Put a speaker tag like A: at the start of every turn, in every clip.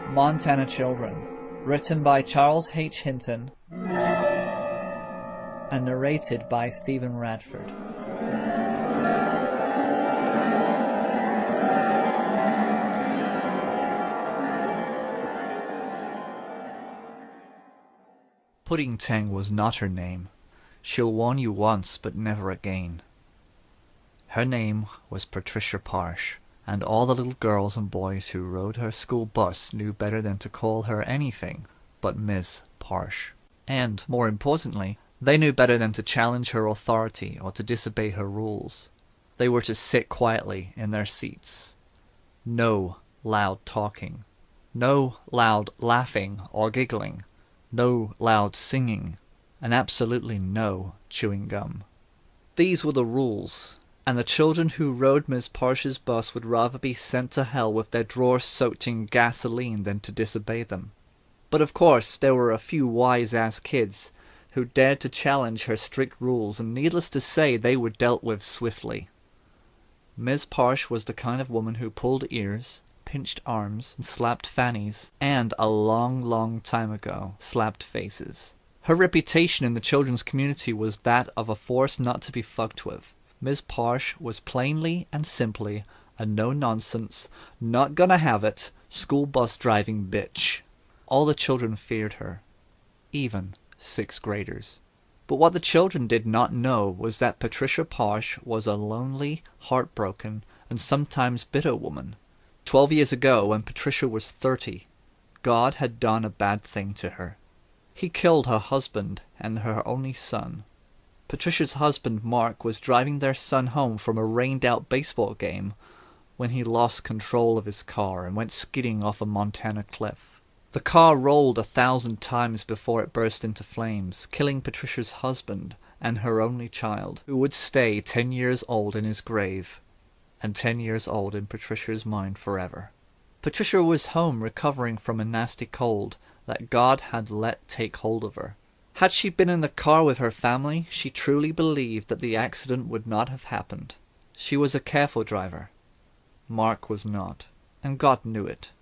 A: Dead-Montana Children, written by Charles H. Hinton and narrated by Stephen Radford. Pudding Tang was not her name. She'll warn you once, but never again. Her name was Patricia Parsh, and all the little girls and boys who rode her school bus knew better than to call her anything but Miss Parsh. And, more importantly, they knew better than to challenge her authority or to disobey her rules. They were to sit quietly in their seats. No loud talking. No loud laughing or giggling. No loud singing. And absolutely no chewing gum. These were the rules. And the children who rode Miss Parsh's bus would rather be sent to hell with their drawers soaked in gasoline than to disobey them. But of course there were a few wise-ass kids who dared to challenge her strict rules, and needless to say they were dealt with swiftly. Miss Parsh was the kind of woman who pulled ears, pinched arms, and slapped fannies, and a long, long time ago slapped faces. Her reputation in the children's community was that of a force not to be fucked with. Miss Parsh was plainly and simply a no-nonsense, not-gonna-have-it, school bus driving bitch. All the children feared her, even 6th graders. But what the children did not know was that Patricia Parsh was a lonely, heartbroken, and sometimes bitter woman. 12 years ago, when Patricia was 30, God had done a bad thing to her. He killed her husband and her only son. Patricia's husband, Mark, was driving their son home from a rained-out baseball game when he lost control of his car and went skidding off a Montana cliff. The car rolled 1,000 times before it burst into flames, killing Patricia's husband and her only child, who would stay 10 years old in his grave, and 10 years old in Patricia's mind forever. Patricia was home recovering from a nasty cold that God had let take hold of her. Had she been in the car with her family, she truly believed that the accident would not have happened. She was a careful driver. Mark was not, and God knew it.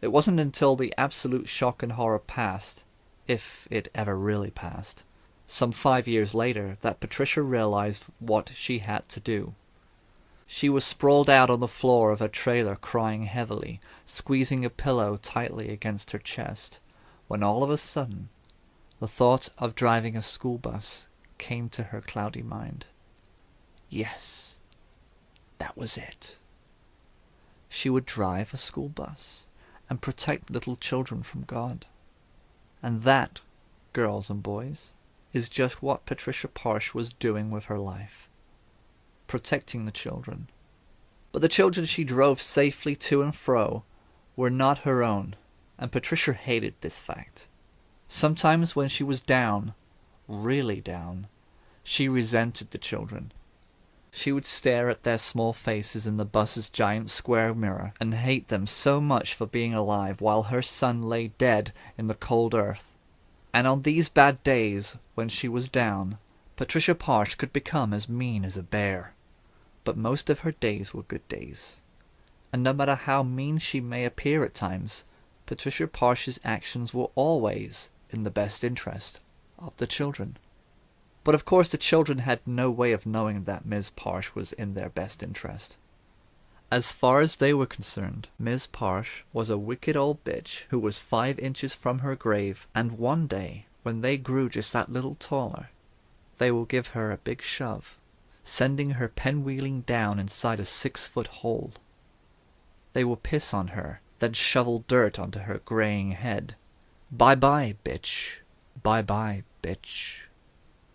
A: It wasn't until the absolute shock and horror passed, if it ever really passed, some 5 years later, that Patricia realized what she had to do. She was sprawled out on the floor of her trailer crying heavily, squeezing a pillow tightly against her chest, when all of a sudden the thought of driving a school bus came to her cloudy mind. Yes, that was it. She would drive a school bus and protect little children from God. And that, girls and boys, is just what Patricia Parsh was doing with her life. Protecting the children. But the children she drove safely to and fro were not her own, and Patricia hated this fact. Sometimes when she was down, really down, she resented the children. She would stare at their small faces in the bus's giant square mirror and hate them so much for being alive while her son lay dead in the cold earth. And on these bad days, when she was down, Patricia Parsh could become as mean as a bear. But most of her days were good days. And no matter how mean she may appear at times, Patricia Parsh's actions were always in the best interest of the children. But of course the children had no way of knowing that Miss Parsh was in their best interest. As far as they were concerned, Miss Parsh was a wicked old bitch who was 5 inches from her grave, and one day, when they grew just that little taller, they will give her a big shove, sending her pinwheeling down inside a 6-foot hole. They will piss on her, then shovel dirt onto her graying head. Bye-bye, bitch. Bye-bye, bitch.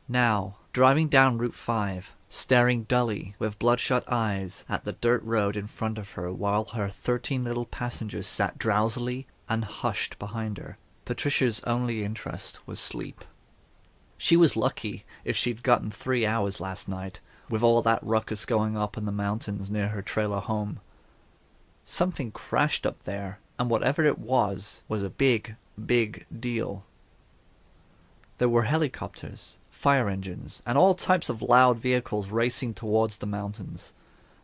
A: Now, driving down Route 5, staring dully with bloodshot eyes at the dirt road in front of her while her 13 little passengers sat drowsily and hushed behind her, Patricia's only interest was sleep. She was lucky if she'd gotten 3 hours last night, with all that ruckus going up in the mountains near her trailer home. Something crashed up there, and whatever it was a big, big deal. There were helicopters, fire engines, and all types of loud vehicles racing towards the mountains.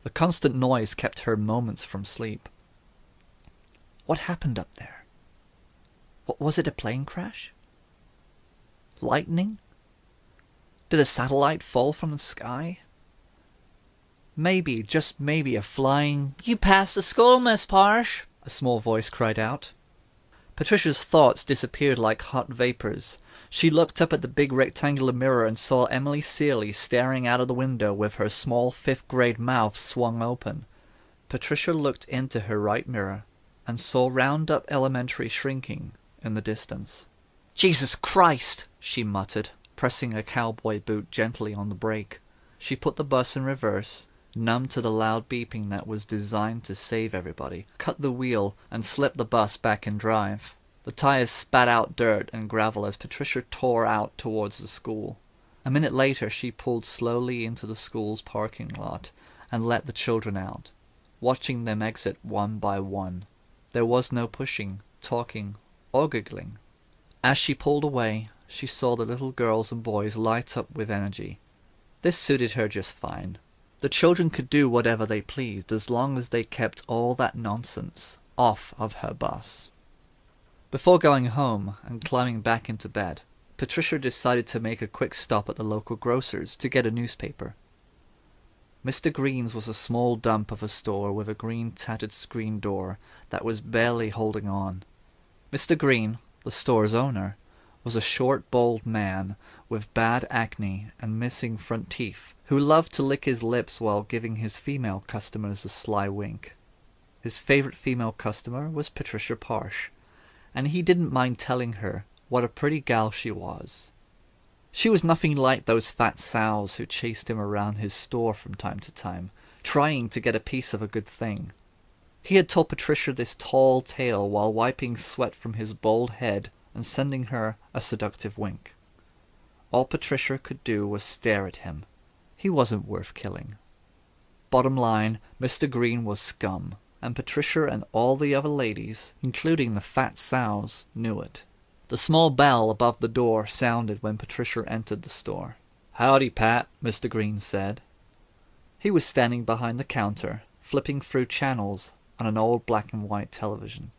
A: The constant noise kept her moments from sleep. What happened up there? Was it a plane crash? Lightning? Did a satellite fall from the sky? Maybe, just maybe, a flying... "You passed the school, Miss Parsh," a small voice cried out. Patricia's thoughts disappeared like hot vapors. She looked up at the big rectangular mirror and saw Emily Searley staring out of the window with her small fifth-grade mouth swung open. Patricia looked into her right mirror and saw Roundup Elementary shrinking in the distance. "Jesus Christ!" she muttered, pressing a cowboy boot gently on the brake. She put the bus in reverse, numb to the loud beeping that was designed to save everybody, cut the wheel, and slipped the bus back in drive. The tires spat out dirt and gravel as Patricia tore out towards the school. A minute later she pulled slowly into the school's parking lot and let the children out, watching them exit one by one. There was no pushing, talking, or giggling. As she pulled away, she saw the little girls and boys light up with energy. This suited her just fine. The children could do whatever they pleased as long as they kept all that nonsense off of her bus. Before going home and climbing back into bed, Patricia decided to make a quick stop at the local grocer's to get a newspaper. Mr. Green's was a small dump of a store with a green tattered screen door that was barely holding on. Mr. Green, the store's owner, was a short, bald man with bad acne and missing front teeth, who loved to lick his lips while giving his female customers a sly wink. His favorite female customer was Patricia Parsh, and he didn't mind telling her what a pretty gal she was. She was nothing like those fat sows who chased him around his store from time to time, trying to get a piece of a good thing. He had told Patricia this tall tale while wiping sweat from his bald head and sending her a seductive wink. All Patricia could do was stare at him. He wasn't worth killing. Bottom line, Mr. Green was scum, and Patricia and all the other ladies, including the fat sows, knew it. The small bell above the door sounded when Patricia entered the store. "Howdy, Pat," Mr. Green said. He was standing behind the counter, flipping through channels on an old black and white television.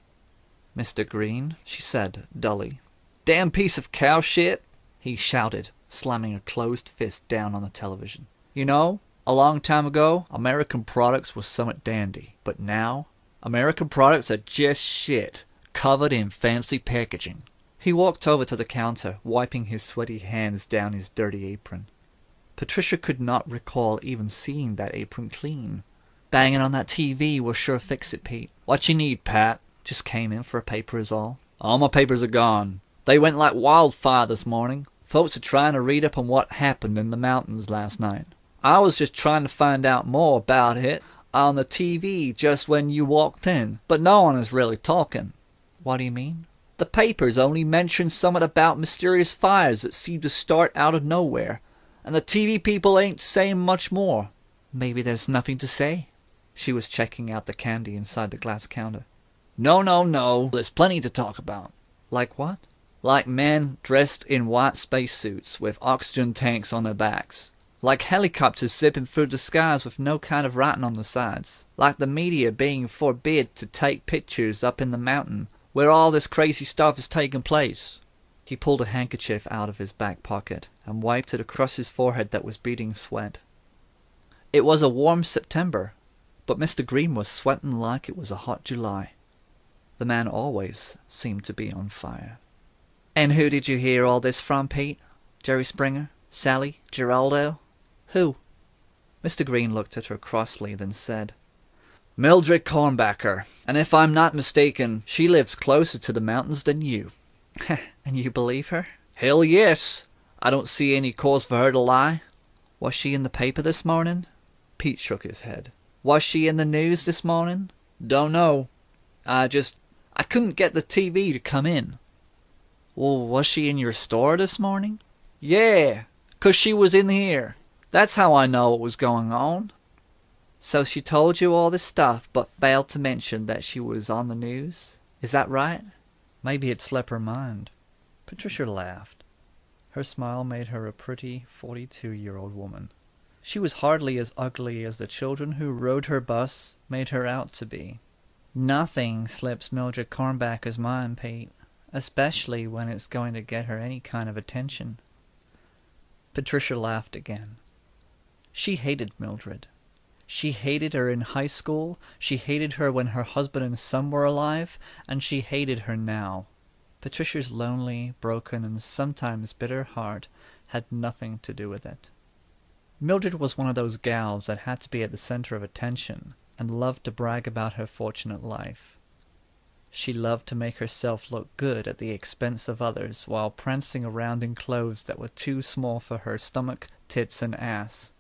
A: "Mr. Green," she said dully. "Damn piece of cow shit," he shouted, slamming a closed fist down on the television. "You know, a long time ago, American products was somewhat dandy, but now, American products are just shit, covered in fancy packaging." He walked over to the counter, wiping his sweaty hands down his dirty apron. Patricia could not recall even seeing that apron clean. "Banging on that TV will sure fix it, Pete." "What you need, Pat?" "Just came in for a paper is all." "All my papers are gone. They went like wildfire this morning. Folks are trying to read up on what happened in the mountains last night. I was just trying to find out more about it on the TV just when you walked in, but no one is really talking." "What do you mean?" "The papers only mention something about mysterious fires that seem to start out of nowhere, and the TV people ain't saying much more." "Maybe there's nothing to say." She was checking out the candy inside the glass counter. No. There's plenty to talk about." "Like what?" "Like men dressed in white spacesuits with oxygen tanks on their backs. Like helicopters zipping through the skies with no kind of writing on the sides. Like the media being forbid to take pictures up in the mountain where all this crazy stuff is taking place." He pulled a handkerchief out of his back pocket and wiped it across his forehead that was beading sweat. It was a warm September, but Mr. Green was sweating like it was a hot July. The man always seemed to be on fire. "And who did you hear all this from, Pete? Jerry Springer? Sally? Geraldo? Who?" Mr. Green looked at her crossly, then said, "Mildred Cornbacker, and if I'm not mistaken, she lives closer to the mountains than you." "And you believe her?" "Hell yes. I don't see any cause for her to lie." "Was she in the paper this morning?" Pete shook his head. "Was she in the news this morning?" "Don't know. I couldn't get the TV to come in." "Well, was she in your store this morning?" "Yeah, 'cause she was in here. That's how I know what was going on." "So she told you all this stuff, but failed to mention that she was on the news? Is that right?" Maybe it slipped her mind. Patricia laughed. Her smile made her a pretty 42-year-old woman. She was hardly as ugly as the children who rode her bus made her out to be. Nothing slips Mildred Cornbacker's mind, Pete, especially when it's going to get her any kind of attention. Patricia laughed again. She hated Mildred. She hated her in high school, she hated her when her husband and son were alive, and she hated her now. Patricia's lonely, broken, and sometimes bitter heart had nothing to do with it. Mildred was one of those gals that had to be at the center of attention, and loved to brag about her fortunate life. She loved to make herself look good at the expense of others while prancing around in clothes that were too small for her stomach, tits, and ass.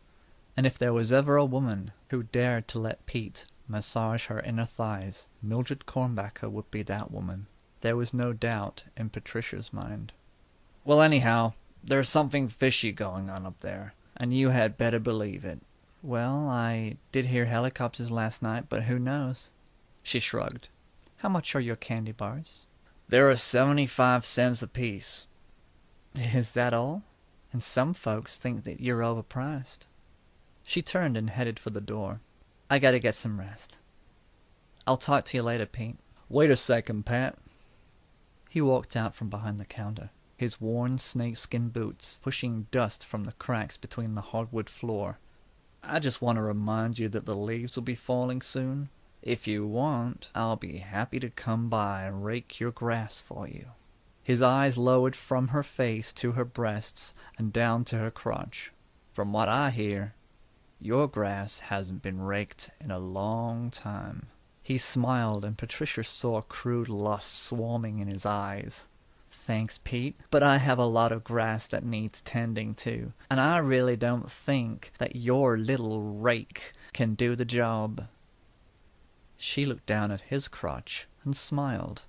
A: And if there was ever a woman who dared to let Pete massage her inner thighs, Mildred Cornbacker would be that woman. There was no doubt in Patricia's mind. Well, anyhow, there's something fishy going on up there, and you had better believe it. Well, I did hear helicopters last night, but who knows? She shrugged. How much are your candy bars? They're 75 cents apiece. Is that all? And some folks think that you're overpriced. She turned and headed for the door. I gotta get some rest. I'll talk to you later, Pete. Wait a second, Pat. He walked out from behind the counter, his worn snakeskin boots pushing dust from the cracks between the hardwood floor. I just want to remind you that the leaves will be falling soon. If you want, I'll be happy to come by and rake your grass for you. His eyes lowered from her face to her breasts and down to her crotch. From what I hear, your grass hasn't been raked in a long time. He smiled, and Patricia saw crude lust swarming in his eyes. Thanks, Pete, but I have a lot of grass that needs tending to, and I really don't think that your little rake can do the job. She looked down at his crotch and smiled.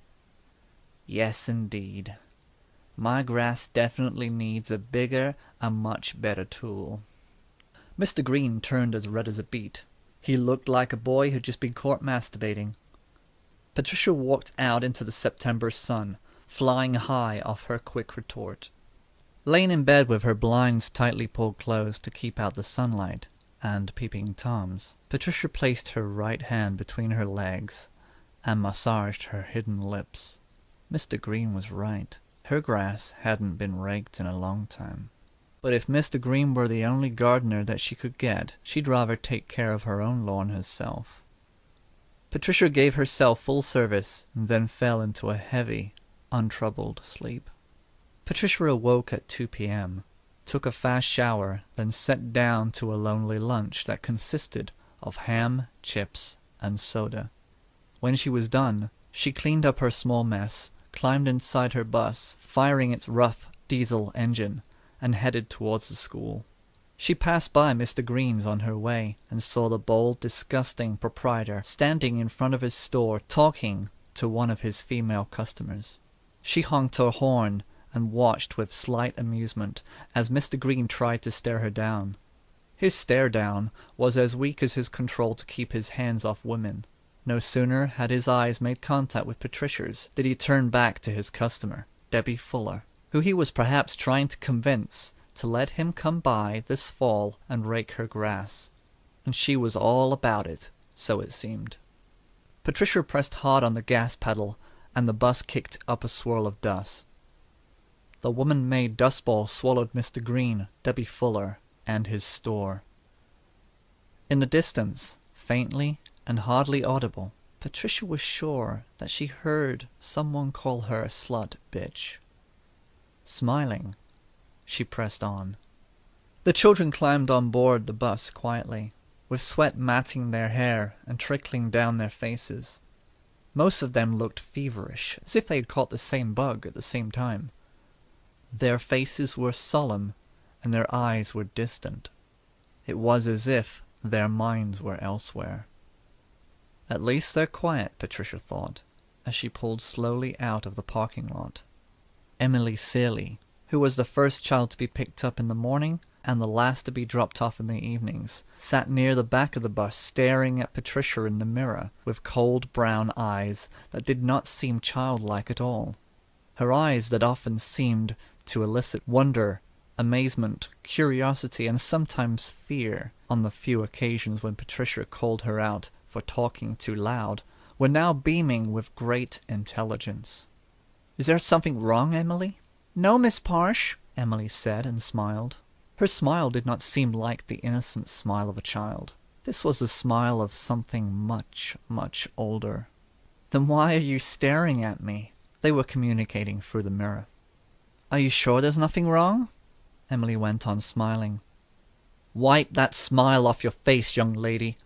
A: Yes, indeed. My grass definitely needs a bigger and much better tool. Mr. Green turned as red as a beet. He looked like a boy who'd just been caught masturbating. Patricia walked out into the September sun, flying high off her quick retort. Laying in bed with her blinds tightly pulled closed to keep out the sunlight, and peeping toms, Patricia placed her right hand between her legs and massaged her hidden lips. Mr. Green was right. Her grass hadn't been raked in a long time. But if Mr. Green were the only gardener that she could get, she'd rather take care of her own lawn herself. Patricia gave herself full service and then fell into a heavy, untroubled sleep. Patricia awoke at 2 p.m., took a fast shower, then sat down to a lonely lunch that consisted of ham, chips, and soda. When she was done, she cleaned up her small mess, climbed inside her bus, firing its rough diesel engine, and headed towards the school. She passed by Mr. Green's on her way, and saw the bold, disgusting proprietor standing in front of his store talking to one of his female customers. She honked her horn and watched with slight amusement as Mr. Green tried to stare her down. His stare down was as weak as his control to keep his hands off women. No sooner had his eyes made contact with Patricia's did he turn back to his customer, Debbie Fuller, who he was perhaps trying to convince to let him come by this fall and rake her grass. And she was all about it, so it seemed. Patricia pressed hard on the gas pedal, and the bus kicked up a swirl of dust. The woman-made dustball swallowed Mr. Green, Debbie Fuller, and his store. In the distance, faintly and hardly audible, Patricia was sure that she heard someone call her a slut bitch. Smiling, she pressed on. The children climbed on board the bus quietly, with sweat matting their hair and trickling down their faces. Most of them looked feverish, as if they had caught the same bug at the same time. Their faces were solemn, and their eyes were distant. It was as if their minds were elsewhere. At least they're quiet, Patricia thought, as she pulled slowly out of the parking lot. Emily Searley, who was the first child to be picked up in the morning and the last to be dropped off in the evenings, sat near the back of the bus staring at Patricia in the mirror with cold brown eyes that did not seem childlike at all. Her eyes that often seemed to elicit wonder, amazement, curiosity, and sometimes fear on the few occasions when Patricia called her out for talking too loud, were now beaming with great intelligence. "Is there something wrong, Emily?" "No, Miss Parsh," Emily said and smiled. Her smile did not seem like the innocent smile of a child. This was the smile of something much, much older. "Then why are you staring at me?" They were communicating through the mirror. "Are you sure there's nothing wrong?" Emily went on smiling. "Wipe that smile off your face, young lady.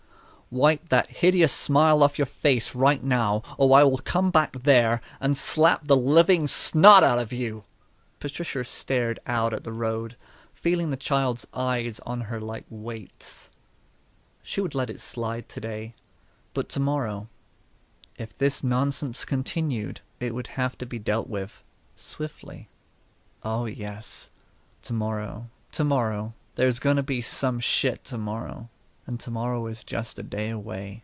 A: Wipe that hideous smile off your face right now, or I will come back there and slap the living snot out of you." Patricia stared out at the road, feeling the child's eyes on her like weights. She would let it slide today, but tomorrow, if this nonsense continued, it would have to be dealt with swiftly. Oh yes, tomorrow. There's gonna be some shit tomorrow, and tomorrow is just a day away.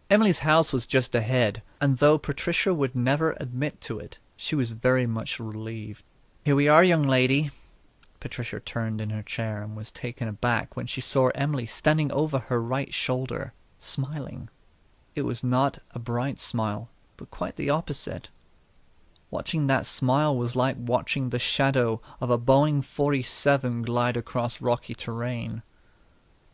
A: Emily's house was just ahead, and though Patricia would never admit to it, she was very much relieved. "Here we are, young lady." Patricia turned in her chair and was taken aback when she saw Emily standing over her right shoulder, smiling. It was not a bright smile, but quite the opposite. Watching that smile was like watching the shadow of a Boeing 47 glide across rocky terrain.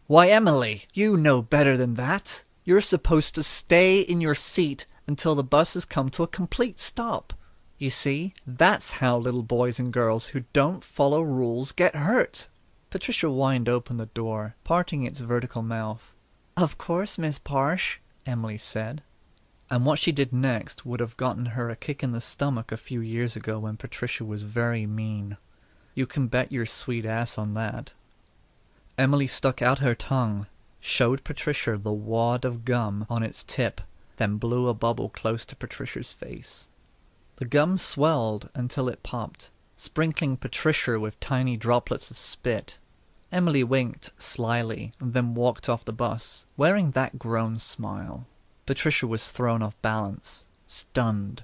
A: "Why, Emily, you know better than that. You're supposed to stay in your seat until the bus has come to a complete stop. You see, that's how little boys and girls who don't follow rules get hurt." Patricia whined open the door, parting its vertical mouth. "Of course, Miss Parsh," Emily said. And what she did next would have gotten her a kick in the stomach a few years ago when Patricia was very mean. You can bet your sweet ass on that. Emily stuck out her tongue, showed Patricia the wad of gum on its tip, then blew a bubble close to Patricia's face. The gum swelled until it popped, sprinkling Patricia with tiny droplets of spit. Emily winked slyly and then walked off the bus, wearing that grown smile. Patricia was thrown off balance, stunned.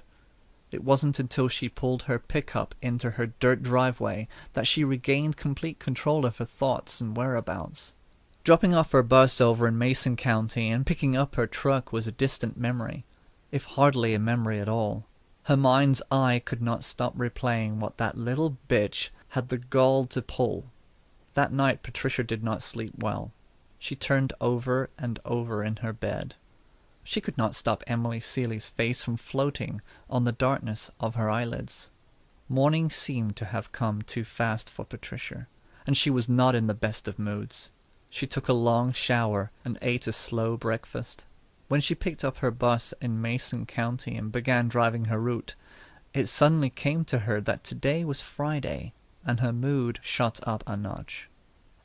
A: It wasn't until she pulled her pickup into her dirt driveway that she regained complete control of her thoughts and whereabouts. Dropping off her bus over in Mason County and picking up her truck was a distant memory, if hardly a memory at all. Her mind's eye could not stop replaying what that little bitch had the gall to pull. That night Patricia did not sleep well. She turned over and over in her bed. She could not stop Emily Seeley's face from floating on the darkness of her eyelids. Morning seemed to have come too fast for Patricia, and she was not in the best of moods. She took a long shower and ate a slow breakfast. When she picked up her bus in Mason County and began driving her route, it suddenly came to her that today was Friday, and her mood shot up a notch.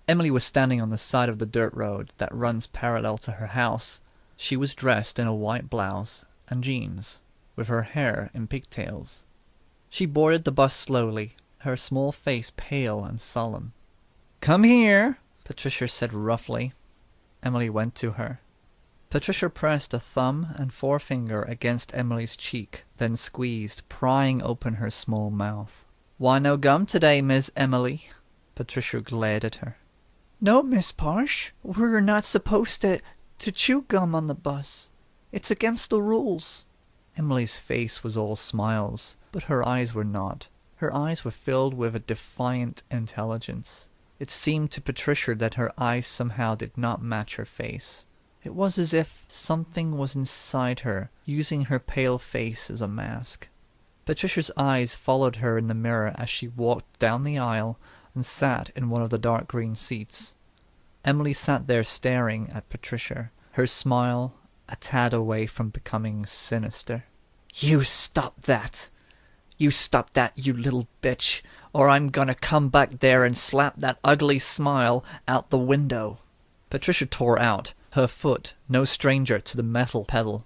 A: Emily was standing on the side of the dirt road that runs parallel to her house. She was dressed in a white blouse and jeans, with her hair in pigtails. She boarded the bus slowly, her small face pale and solemn. "Come here," Patricia said roughly. Emily went to her. Patricia pressed a thumb and forefinger against Emily's cheek, then squeezed, prying open her small mouth. "Why no gum today, Miss Emily?" Patricia glared at her. "No, Miss Parsh, we're not supposed to chew gum on the bus. It's against the rules." Emily's face was all smiles, but her eyes were not. Her eyes were filled with a defiant intelligence. It seemed to Patricia that her eyes somehow did not match her face. It was as if something was inside her, using her pale face as a mask. Patricia's eyes followed her in the mirror as she walked down the aisle and sat in one of the dark green seats. Emily sat there staring at Patricia, her smile a tad away from becoming sinister. "You stop that! You stop that, you little bitch, or I'm gonna come back there and slap that ugly smile out the window." Patricia tore out, her foot no stranger to the metal pedal.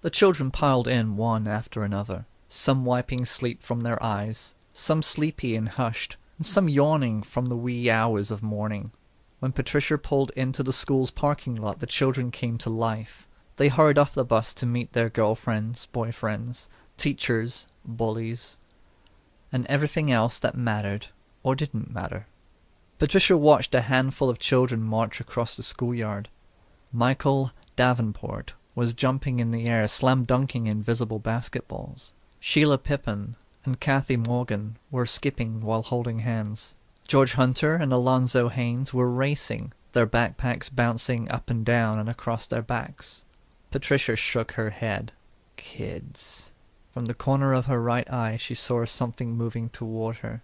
A: The children piled in one after another, some wiping sleep from their eyes, some sleepy and hushed, and some yawning from the wee hours of morning. When Patricia pulled into the school's parking lot, the children came to life. They hurried off the bus to meet their girlfriends, boyfriends, teachers, bullies, and everything else that mattered or didn't matter. Patricia watched a handful of children march across the schoolyard. Michael Davenport was jumping in the air, slam-dunking invisible basketballs. Sheila Pippin and Kathy Morgan were skipping while holding hands. George Hunter and Alonzo Haynes were racing, their backpacks bouncing up and down and across their backs. Patricia shook her head. Kids. From the corner of her right eye she saw something moving toward her.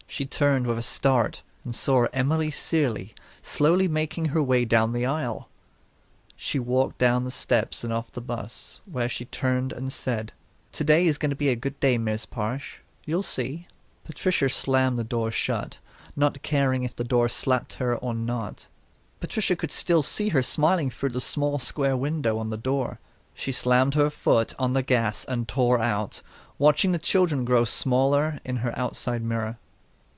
A: She turned with a start and saw Emily Searley slowly making her way down the aisle. She walked down the steps and off the bus, where she turned and said, "Today is going to be a good day, Miss Parsh. You'll see." Patricia slammed the door shut, not caring if the door slapped her or not. Patricia could still see her smiling through the small square window on the door. She slammed her foot on the gas and tore out, watching the children grow smaller in her outside mirror.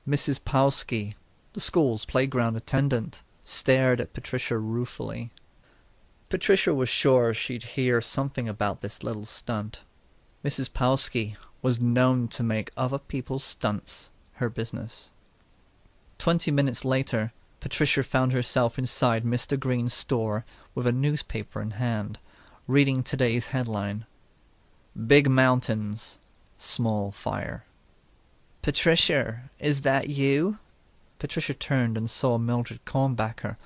A: Mrs. Powski, the school's playground attendant, stared at Patricia ruefully. Patricia was sure she'd hear something about this little stunt. Mrs. Powski was known to make other people's stunts her business. 20 minutes later, Patricia found herself inside Mr. Green's store with a newspaper in hand, reading today's headline, "Big Mountains, Small Fire." "Patricia, is that you?" Patricia turned and saw Mildred Cornbacker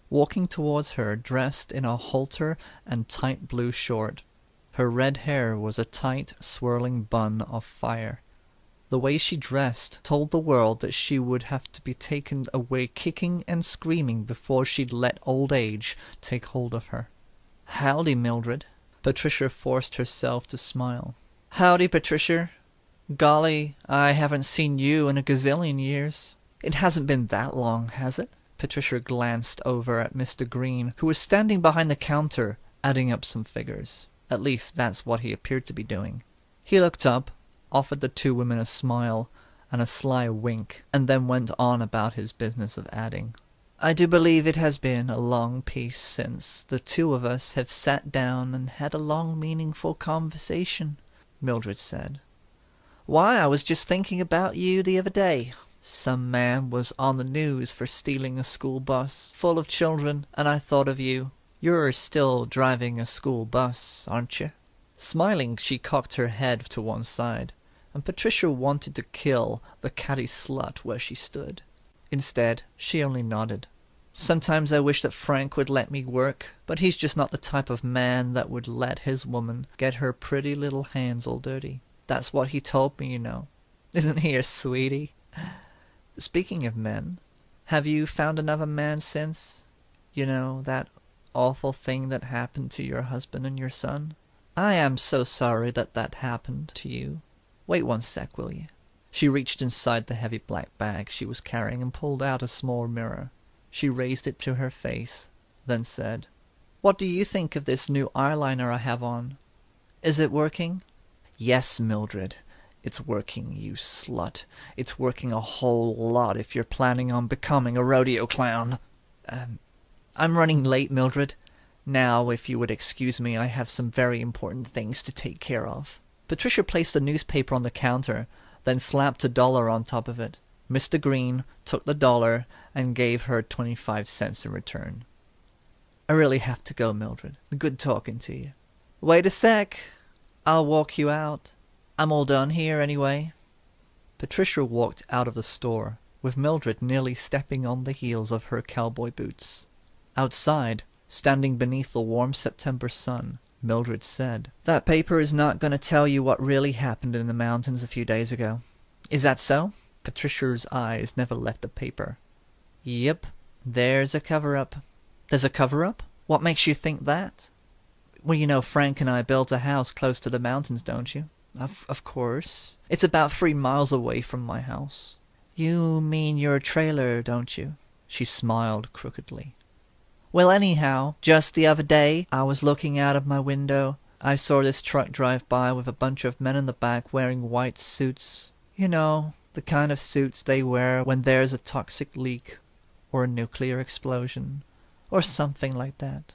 A: walking towards her, dressed in a halter and tight blue short. Her red hair was a tight, swirling bun of fire. The way she dressed told the world that she would have to be taken away kicking and screaming before she'd let old age take hold of her. "Howdy, Mildred." Patricia forced herself to smile. "Howdy, Patricia. Golly, I haven't seen you in a gazillion years. It hasn't been that long, has it?" Patricia glanced over at Mr. Green, who was standing behind the counter, adding up some figures. At least that's what he appeared to be doing. He looked up, offered the two women a smile and a sly wink, and then went on about his business of adding. "I do believe it has been a long piece since the two of us have sat down and had a long, meaningful conversation," Mildred said. "Why, I was just thinking about you the other day. Some man was on the news for stealing a school bus full of children, and I thought of you. You're still driving a school bus, aren't you?" Smiling, she cocked her head to one side, and Patricia wanted to kill the catty slut where she stood. Instead, she only nodded. "Sometimes I wish that Frank would let me work, but he's just not the type of man that would let his woman get her pretty little hands all dirty. That's what he told me, you know. Isn't he a sweetie? Speaking of men, have you found another man since, you know, that awful thing that happened to your husband and your son? I am so sorry that that happened to you. Wait one sec, will you?" She reached inside the heavy black bag she was carrying and pulled out a small mirror. She raised it to her face, then said, "What do you think of this new eyeliner I have on? Is it working?" "Yes, Mildred. It's working, you slut. It's working a whole lot if you're planning on becoming a rodeo clown." I'm running late, Mildred. Now, if you would excuse me, I have some very important things to take care of." Patricia placed the newspaper on the counter, then slapped $1 on top of it. Mr. Green took the $1 and gave her 25 cents in return. "I really have to go, Mildred. Good talking to you." "Wait a sec. I'll walk you out. I'm all done here, anyway." Patricia walked out of the store, with Mildred nearly stepping on the heels of her cowboy boots. Outside, standing beneath the warm September sun, Mildred said, "That paper is not going to tell you what really happened in the mountains a few days ago. Is that so?" Patricia's eyes never left the paper. "Yep, there's a cover-up." "There's a cover-up? What makes you think that?" "Well, you know Frank and I built a house close to the mountains, don't you?" Of course. It's about 3 miles away from my house." "You mean your trailer, don't you?" She smiled crookedly. "Well, anyhow, just the other day, I was looking out of my window. I saw this truck drive by with a bunch of men in the back wearing white suits. You know, the kind of suits they wear when there's a toxic leak, or a nuclear explosion, or something like that."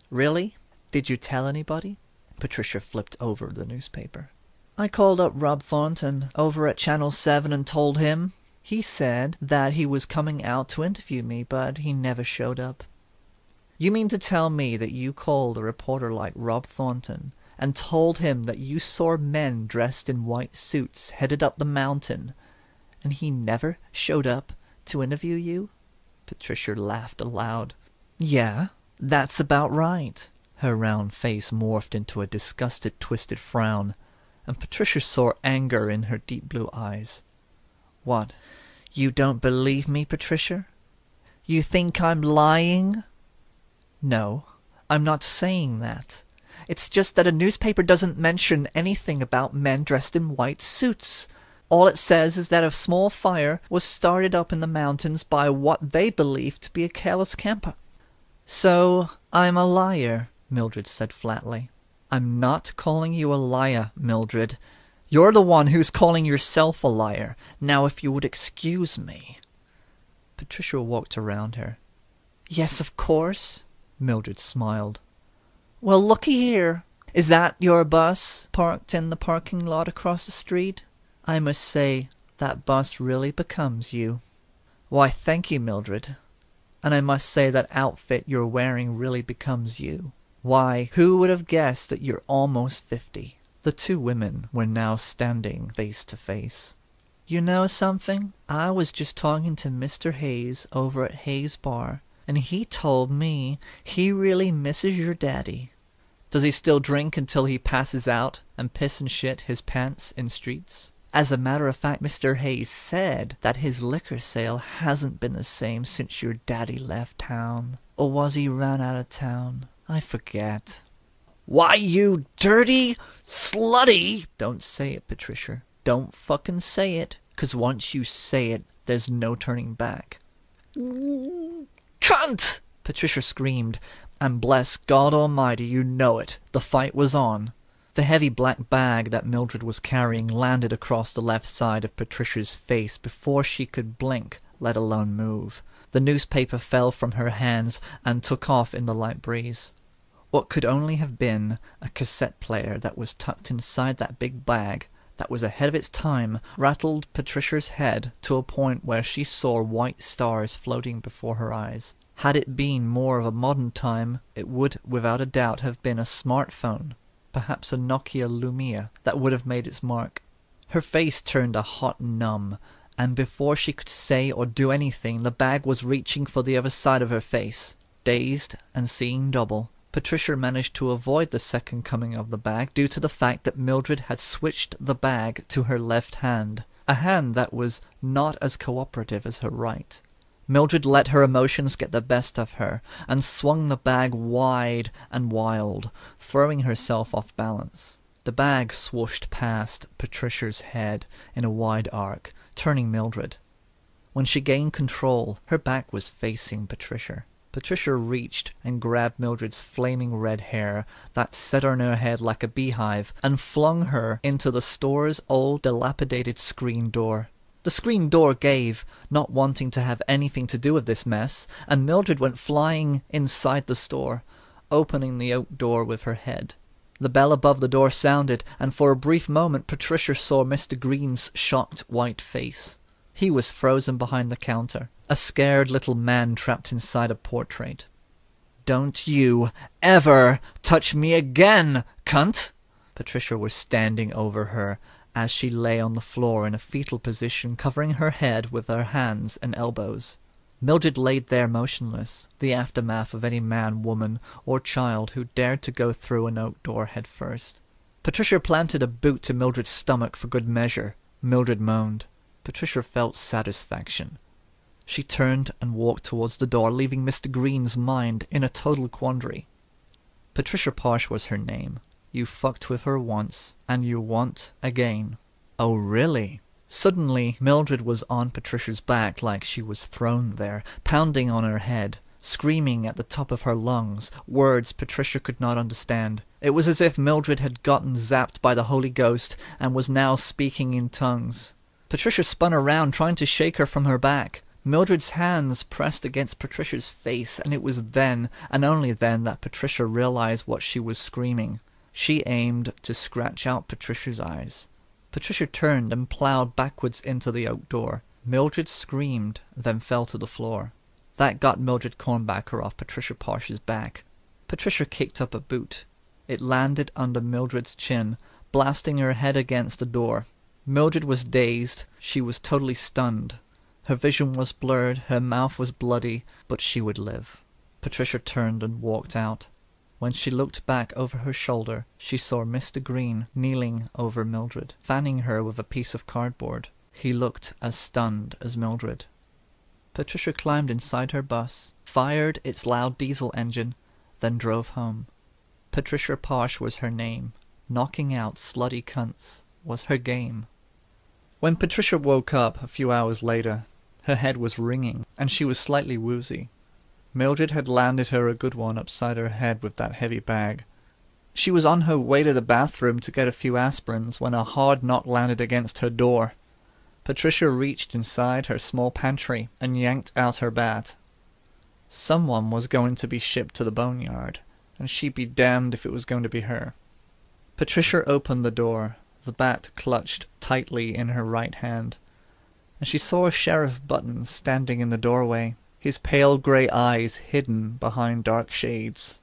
A: "Really? Did you tell anybody?" Patricia flipped over the newspaper. "I called up Rob Thornton over at Channel 7 and told him. He said that he was coming out to interview me, but he never showed up." You mean to tell me that you called a reporter like Rob Thornton and told him that you saw men dressed in white suits headed up the mountain, and he never showed up to interview you?" Patricia laughed aloud. "Yeah, that's about right." Her round face morphed into a disgusted, twisted frown, and Patricia saw anger in her deep blue eyes. "What, you don't believe me, Patricia? You think I'm lying?" "No, I'm not saying that. It's just that a newspaper doesn't mention anything about men dressed in white suits. All it says is that a small fire was started up in the mountains by what they believe to be a careless camper." "So I'm a liar," Mildred said flatly. "I'm not calling you a liar, Mildred. You're the one who's calling yourself a liar. Now, if you would excuse me." Patricia walked around her. "Yes, of course," Mildred smiled. "Well, looky here. Is that your bus parked in the parking lot across the street? I must say, that bus really becomes you." "Why, thank you, Mildred. And I must say that outfit you're wearing really becomes you. Why, who would have guessed that you're almost 50? The two women were now standing face to face. "You know something? I was just talking to Mr. Hayes over at Hayes Bar, and he told me he really misses your daddy." "Does he still drink until he passes out and piss and shit his pants in streets?" "As a matter of fact, Mr. Hayes said that his liquor sale hasn't been the same since your daddy left town. Or was he ran out of town? I forget." "Why, you dirty, slutty—" "Don't say it, Patricia. Don't fucking say it, 'cause once you say it, there's no turning back." "Cunt!" Patricia screamed, and bless God Almighty, you know it, the fight was on. The heavy black bag that Mildred was carrying landed across the left side of Patricia's face before she could blink, let alone move. The newspaper fell from her hands and took off in the light breeze. What could only have been a cassette player that was tucked inside that big bag, that was ahead of its time, rattled Patricia's head to a point where she saw white stars floating before her eyes. Had it been more of a modern time, it would without a doubt have been a smartphone, perhaps a Nokia Lumia, that would have made its mark. Her face turned a hot numb, and before she could say or do anything, the bag was reaching for the other side of her face. Dazed and seeing double, Patricia managed to avoid the second coming of the bag due to the fact that Mildred had switched the bag to her left hand, a hand that was not as cooperative as her right. Mildred let her emotions get the best of her, and swung the bag wide and wild, throwing herself off balance. The bag swooshed past Patricia's head in a wide arc, turning Mildred. When she gained control, her back was facing Patricia. Patricia reached and grabbed Mildred's flaming red hair that set on her head like a beehive, and flung her into the store's old dilapidated screen door. The screen door gave, not wanting to have anything to do with this mess, and Mildred went flying inside the store, opening the oak door with her head. The bell above the door sounded, and for a brief moment Patricia saw Mr. Green's shocked white face. He was frozen behind the counter, a scared little man trapped inside a portrait. "Don't you ever touch me again, cunt!" Patricia was standing over her as she lay on the floor in a fetal position, covering her head with her hands and elbows. Mildred laid there motionless, the aftermath of any man, woman, or child who dared to go through an oak door head first. Patricia planted a boot to Mildred's stomach for good measure. Mildred moaned. Patricia felt satisfaction. She turned and walked towards the door, leaving Mr. Green's mind in a total quandary. Patricia Parsh was her name. You fucked with her once, and you want again. Oh, really? Suddenly, Mildred was on Patricia's back like she was thrown there, pounding on her head, screaming at the top of her lungs, words Patricia could not understand. It was as if Mildred had gotten zapped by the Holy Ghost and was now speaking in tongues. Patricia spun around, trying to shake her from her back. Mildred's hands pressed against Patricia's face, and it was then, and only then, that Patricia realized what she was screaming. She aimed to scratch out Patricia's eyes. Patricia turned and plowed backwards into the oak door. Mildred screamed, then fell to the floor. That got Mildred Cornbacker off Patricia Parsh's back. Patricia kicked up a boot. It landed under Mildred's chin, blasting her head against the door. Mildred was dazed. She was totally stunned. Her vision was blurred, her mouth was bloody, but she would live. Patricia turned and walked out. When she looked back over her shoulder, she saw Mr. Green kneeling over Mildred, fanning her with a piece of cardboard. He looked as stunned as Mildred. Patricia climbed inside her bus, fired its loud diesel engine, then drove home. Patricia Parsh was her name. Knocking out slutty cunts was her game. When Patricia woke up a few hours later, her head was ringing, and she was slightly woozy. Mildred had landed her a good one upside her head with that heavy bag. She was on her way to the bathroom to get a few aspirins when a hard knock landed against her door. Patricia reached inside her small pantry and yanked out her bat. Someone was going to be shipped to the boneyard, and she'd be damned if it was going to be her. Patricia opened the door, the bat clutched tightly in her right hand, and she saw Sheriff Button standing in the doorway, his pale grey eyes hidden behind dark shades.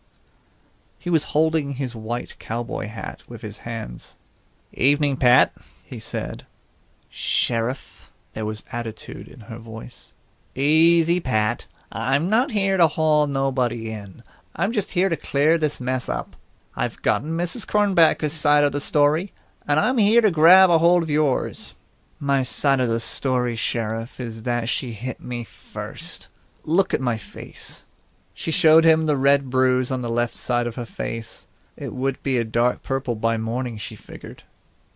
A: He was holding his white cowboy hat with his hands. "Evening, Pat," he said. "Sheriff," there was attitude in her voice. "Easy, Pat. I'm not here to haul nobody in. I'm just here to clear this mess up. I've gotten Mrs. Cornbacker's side of the story, and I'm here to grab a hold of yours." "My side of the story, Sheriff, is that she hit me first. Look at my face." She showed him the red bruise on the left side of her face. It would be a dark purple by morning, she figured.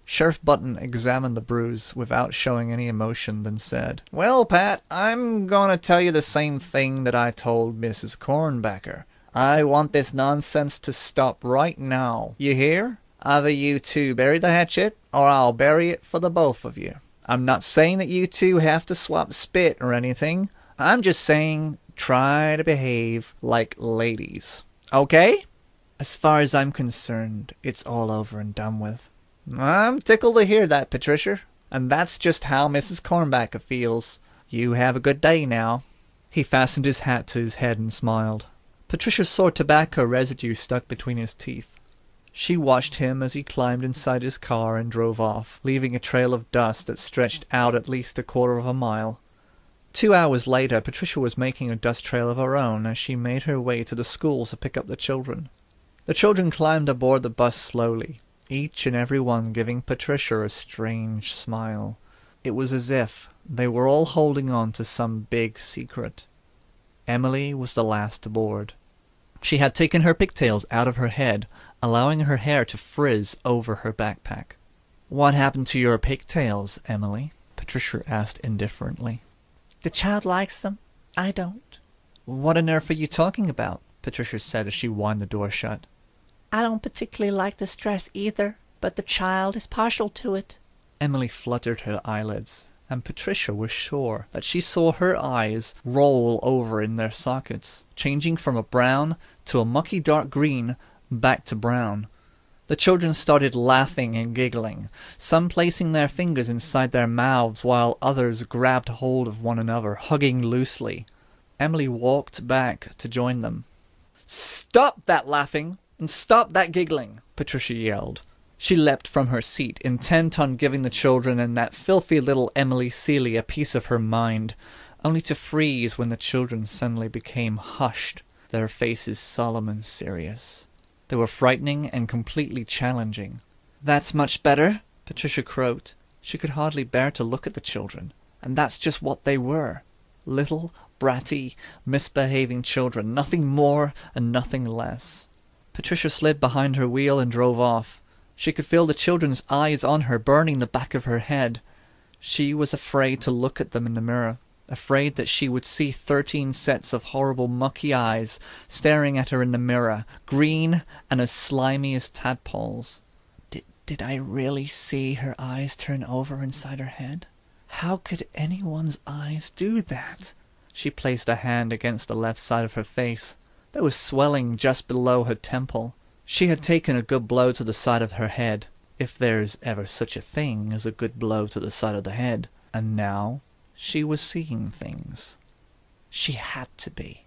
A: Sheriff Button examined the bruise without showing any emotion, then said, "Well, Pat, I'm going to tell you the same thing that I told Mrs. Cornbacker. I want this nonsense to stop right now. You hear? Either you two bury the hatchet, or I'll bury it for the both of you. I'm not saying that you two have to swap spit or anything. I'm just saying try to behave like ladies. Okay? As far as I'm concerned, it's all over and done with." "I'm tickled to hear that, Patricia. And that's just how Mrs. Cornbacker feels. You have a good day now." He fastened his hat to his head and smiled. Patricia saw tobacco residue stuck between his teeth. She watched him as he climbed inside his car and drove off, leaving a trail of dust that stretched out at least a quarter of a mile. 2 hours later, Patricia was making a dust trail of her own as she made her way to the school to pick up the children. The children climbed aboard the bus slowly, each and every one giving Patricia a strange smile. It was as if they were all holding on to some big secret. Emily was the last aboard. She had taken her pigtails out of her head, allowing her hair to frizz over her backpack. "What happened to your pigtails, Emily?" Patricia asked indifferently. "The child likes them. I don't." "What on earth are you talking about?" Patricia said as she wound the door shut. "I don't particularly like this dress either, but the child is partial to it." Emily fluttered her eyelids, and Patricia was sure that she saw her eyes roll over in their sockets, changing from a brown to a mucky dark green, back to brown. The children started laughing and giggling, some placing their fingers inside their mouths while others grabbed hold of one another, hugging loosely. Emily walked back to join them. "Stop that laughing! And stop that giggling!" Patricia yelled. She leapt from her seat, intent on giving the children and that filthy little Emily Seeley a piece of her mind, only to freeze when the children suddenly became hushed, their faces solemn and serious. They were frightening and completely challenging. "That's much better," Patricia croaked. She could hardly bear to look at the children, and that's just what they were. Little, bratty, misbehaving children, nothing more and nothing less. Patricia slid behind her wheel and drove off. She could feel the children's eyes on her, burning the back of her head. She was afraid to look at them in the mirror, afraid that she would see 13 sets of horrible mucky eyes staring at her in the mirror, green and as slimy as tadpoles. Did I really see her eyes turn over inside her head? How could anyone's eyes do that? She placed a hand against the left side of her face. There was swelling just below her temple. She had taken a good blow to the side of her head, if there's ever such a thing as a good blow to the side of the head, and now she was seeing things. She had to be.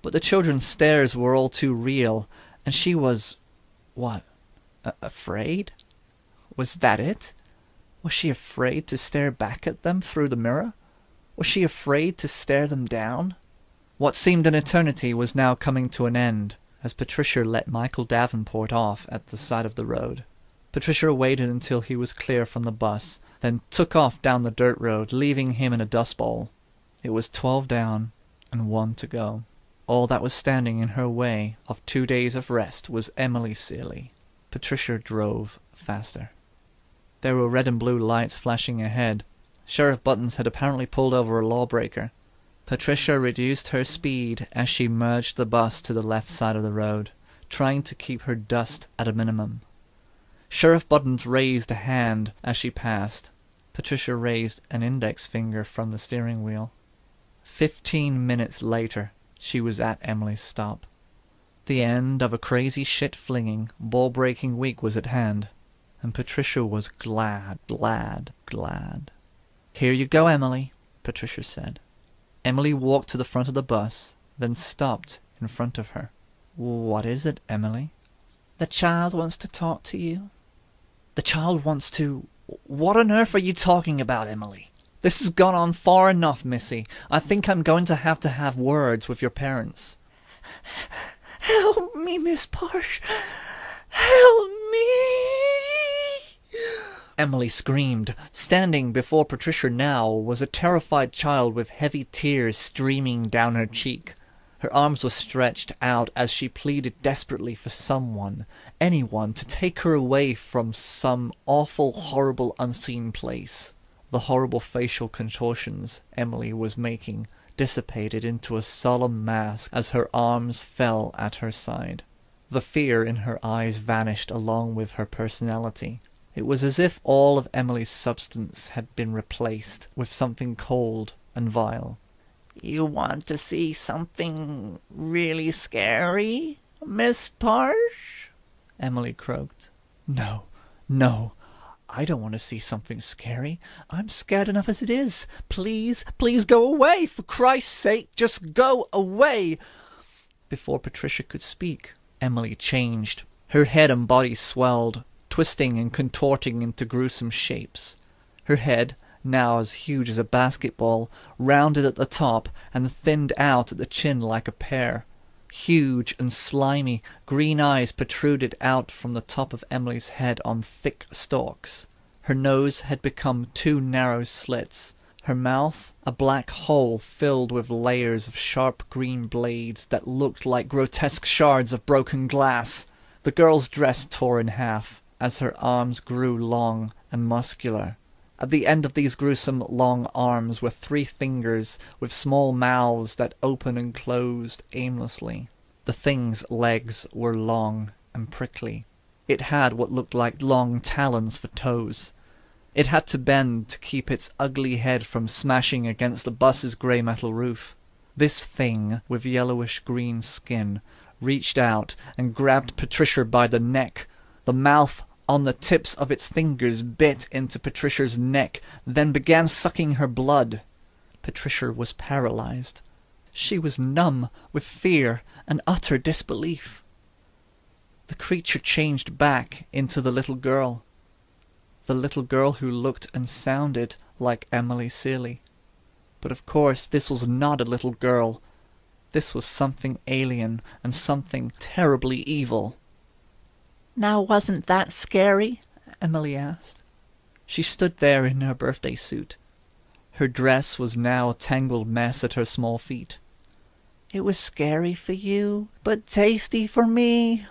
A: But the children's stares were all too real, and she was... what? Afraid? Was that it? Was she afraid to stare back at them through the mirror? Was she afraid to stare them down? What seemed an eternity was now coming to an end, as Patricia let Michael Davenport off at the side of the road. Patricia waited until he was clear from the bus, then took off down the dirt road, leaving him in a dust bowl. It was 12 down and 1 to go. All that was standing in her way of 2 days of rest was Emily Seeley. Patricia drove faster. There were red and blue lights flashing ahead. Sheriff Buttons had apparently pulled over a lawbreaker. Patricia reduced her speed as she merged the bus to the left side of the road, trying to keep her dust at a minimum. Sheriff Buttons raised a hand as she passed. Patricia raised an index finger from the steering wheel. 15 minutes later, she was at Emily's stop. The end of a crazy shit-flinging, ball-breaking week was at hand, and Patricia was glad. "Here you go, Emily," Patricia said. Emily walked to the front of the bus, then stopped in front of her. "What is it, Emily?" "The child wants to talk to you." "The child wants to... What on earth are you talking about, Emily? This has gone on far enough, Missy. I think I'm going to have words with your parents." "Help me, Miss Parsh. Help me!" Emily screamed. Standing before Patricia now was a terrified child with heavy tears streaming down her cheek. Her arms were stretched out as she pleaded desperately for someone, anyone, to take her away from some awful, horrible, unseen place. The horrible facial contortions Emily was making dissipated into a solemn mask as her arms fell at her side. The fear in her eyes vanished along with her personality. It was as if all of Emily's substance had been replaced with something cold and vile. "You want to see something really scary, Miss Parsh?" Emily croaked. No, I don't want to see something scary. I'm scared enough as it is. Please go away. For Christ's sake, just go away." Before Patricia could speak, Emily changed. Her head and body swelled, twisting and contorting into gruesome shapes. Her head, now as huge as a basketball, rounded at the top and thinned out at the chin like a pear. Huge and slimy green eyes protruded out from the top of Emily's head on thick stalks. Her nose had become 2 narrow slits. Her mouth, a black hole filled with layers of sharp green blades that looked like grotesque shards of broken glass. The girl's dress tore in half as her arms grew long and muscular. At the end of these gruesome long arms were 3 fingers with small mouths that opened and closed aimlessly. The thing's legs were long and prickly. It had what looked like long talons for toes. It had to bend to keep its ugly head from smashing against the bus's grey metal roof. This thing with yellowish-green skin reached out and grabbed Patricia by the neck. The mouth on the tips of its fingers bit into Patricia's neck, then began sucking her blood. Patricia was paralyzed. She was numb with fear and utter disbelief. The creature changed back into the little girl who looked and sounded like Emily Seeley. But of course this was not a little girl. This was something alien and something terribly evil. "Now wasn't that scary?" Emily asked. She stood there in her birthday suit. Her dress was now a tangled mess at her small feet. "It was scary for you, but tasty for me."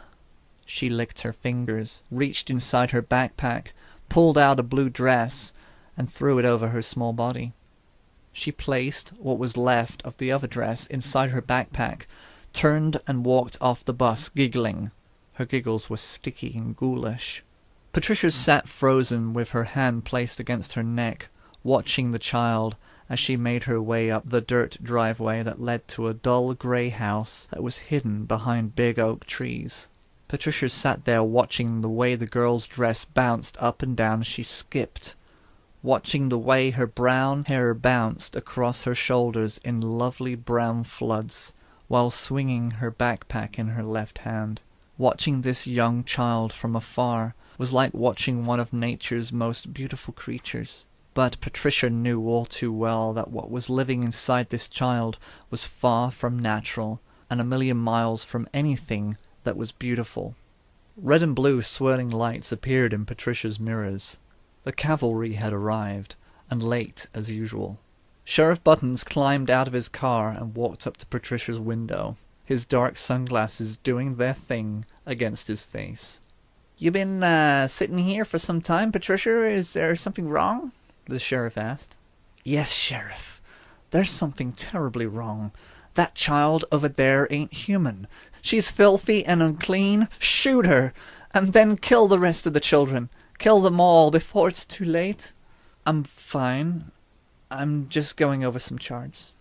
A: She licked her fingers, reached inside her backpack, pulled out a blue dress, and threw it over her small body. She placed what was left of the other dress inside her backpack, turned and walked off the bus, giggling. Her giggles were sticky and ghoulish. Patricia sat frozen with her hand placed against her neck, watching the child as she made her way up the dirt driveway that led to a dull grey house that was hidden behind big oak trees. Patricia sat there watching the way the girl's dress bounced up and down as she skipped. watching the way her brown hair bounced across her shoulders in lovely brown floods, while swinging her backpack in her left hand. Watching this young child from afar was like watching one of nature's most beautiful creatures. But Patricia knew all too well that what was living inside this child was far from natural, and a million miles from anything that was beautiful. Red and blue swirling lights appeared in Patricia's mirrors. The cavalry had arrived, and late as usual. Sheriff Buttons climbed out of his car and walked up to Patricia's window, his dark sunglasses doing their thing against his face. "You been sitting here for some time, Patricia? Is there something wrong?" the sheriff asked. "Yes, Sheriff. There's something terribly wrong. That child over there ain't human. She's filthy and unclean. Shoot her, and then kill the rest of the children. Kill them all before it's too late." "I'm fine. I'm just going over some charts."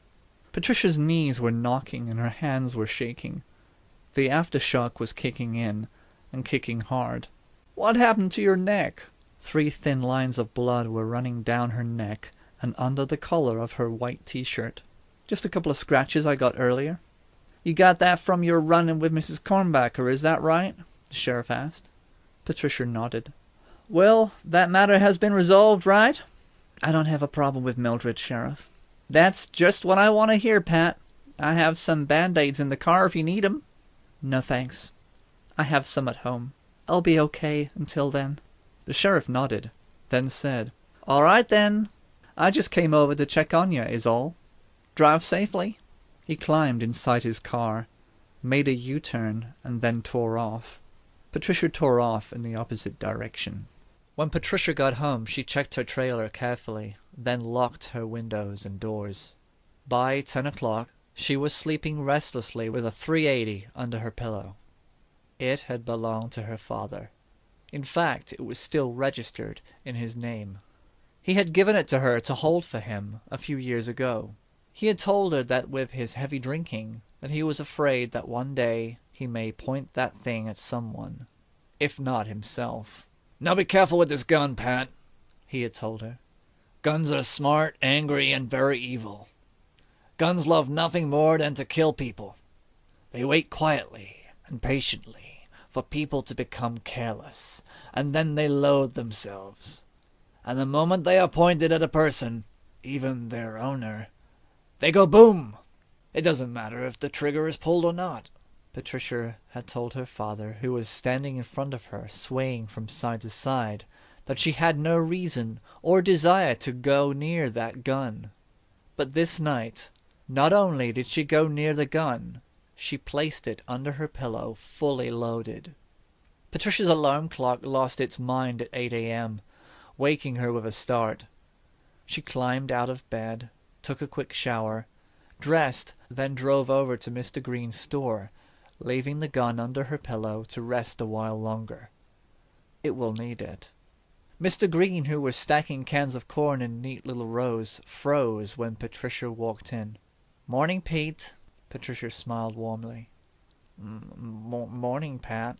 A: Patricia's knees were knocking and her hands were shaking. The aftershock was kicking in, and kicking hard. "What happened to your neck?" 3 thin lines of blood were running down her neck and under the collar of her white t-shirt. "Just a couple of scratches I got earlier." "You got that from your run-in with Mrs. Cornbacker, is that right?" the sheriff asked. Patricia nodded. "Well, that matter has been resolved, right?" "I don't have a problem with Mildred, Sheriff." "That's just what I want to hear, Pat. I have some Band-Aids in the car if you need 'em." "No, thanks. I have some at home. I'll be okay until then." The sheriff nodded, then said, "All right, then. I just came over to check on you, is all. Drive safely." He climbed inside his car, made a U-turn, and then tore off. Patricia tore off in the opposite direction. When Patricia got home, she checked her trailer carefully, then locked her windows and doors. By 10 o'clock, she was sleeping restlessly with a .380 under her pillow. It had belonged to her father. In fact, it was still registered in his name. He had given it to her to hold for him a few years ago. He had told her that with his heavy drinking, that he was afraid that one day he may point that thing at someone, if not himself. "Now be careful with this gun, Pat," he had told her. "Guns are smart, angry, and very evil. Guns love nothing more than to kill people. They wait quietly and patiently for people to become careless, and then they load themselves. And the moment they are pointed at a person, even their owner, they go boom! It doesn't matter if the trigger is pulled or not." Patricia had told her father, who was standing in front of her, swaying from side to side, that she had no reason or desire to go near that gun. But this night, not only did she go near the gun, she placed it under her pillow, fully loaded. Patricia's alarm clock lost its mind at 8 a.m., waking her with a start. She climbed out of bed, took a quick shower, dressed, then drove over to Mr. Green's store, leaving the gun under her pillow to rest a while longer. It will need it. Mr. Green, who was stacking cans of corn in neat little rows, froze when Patricia walked in. "Morning, Pete." Patricia smiled warmly. Morning, Pat."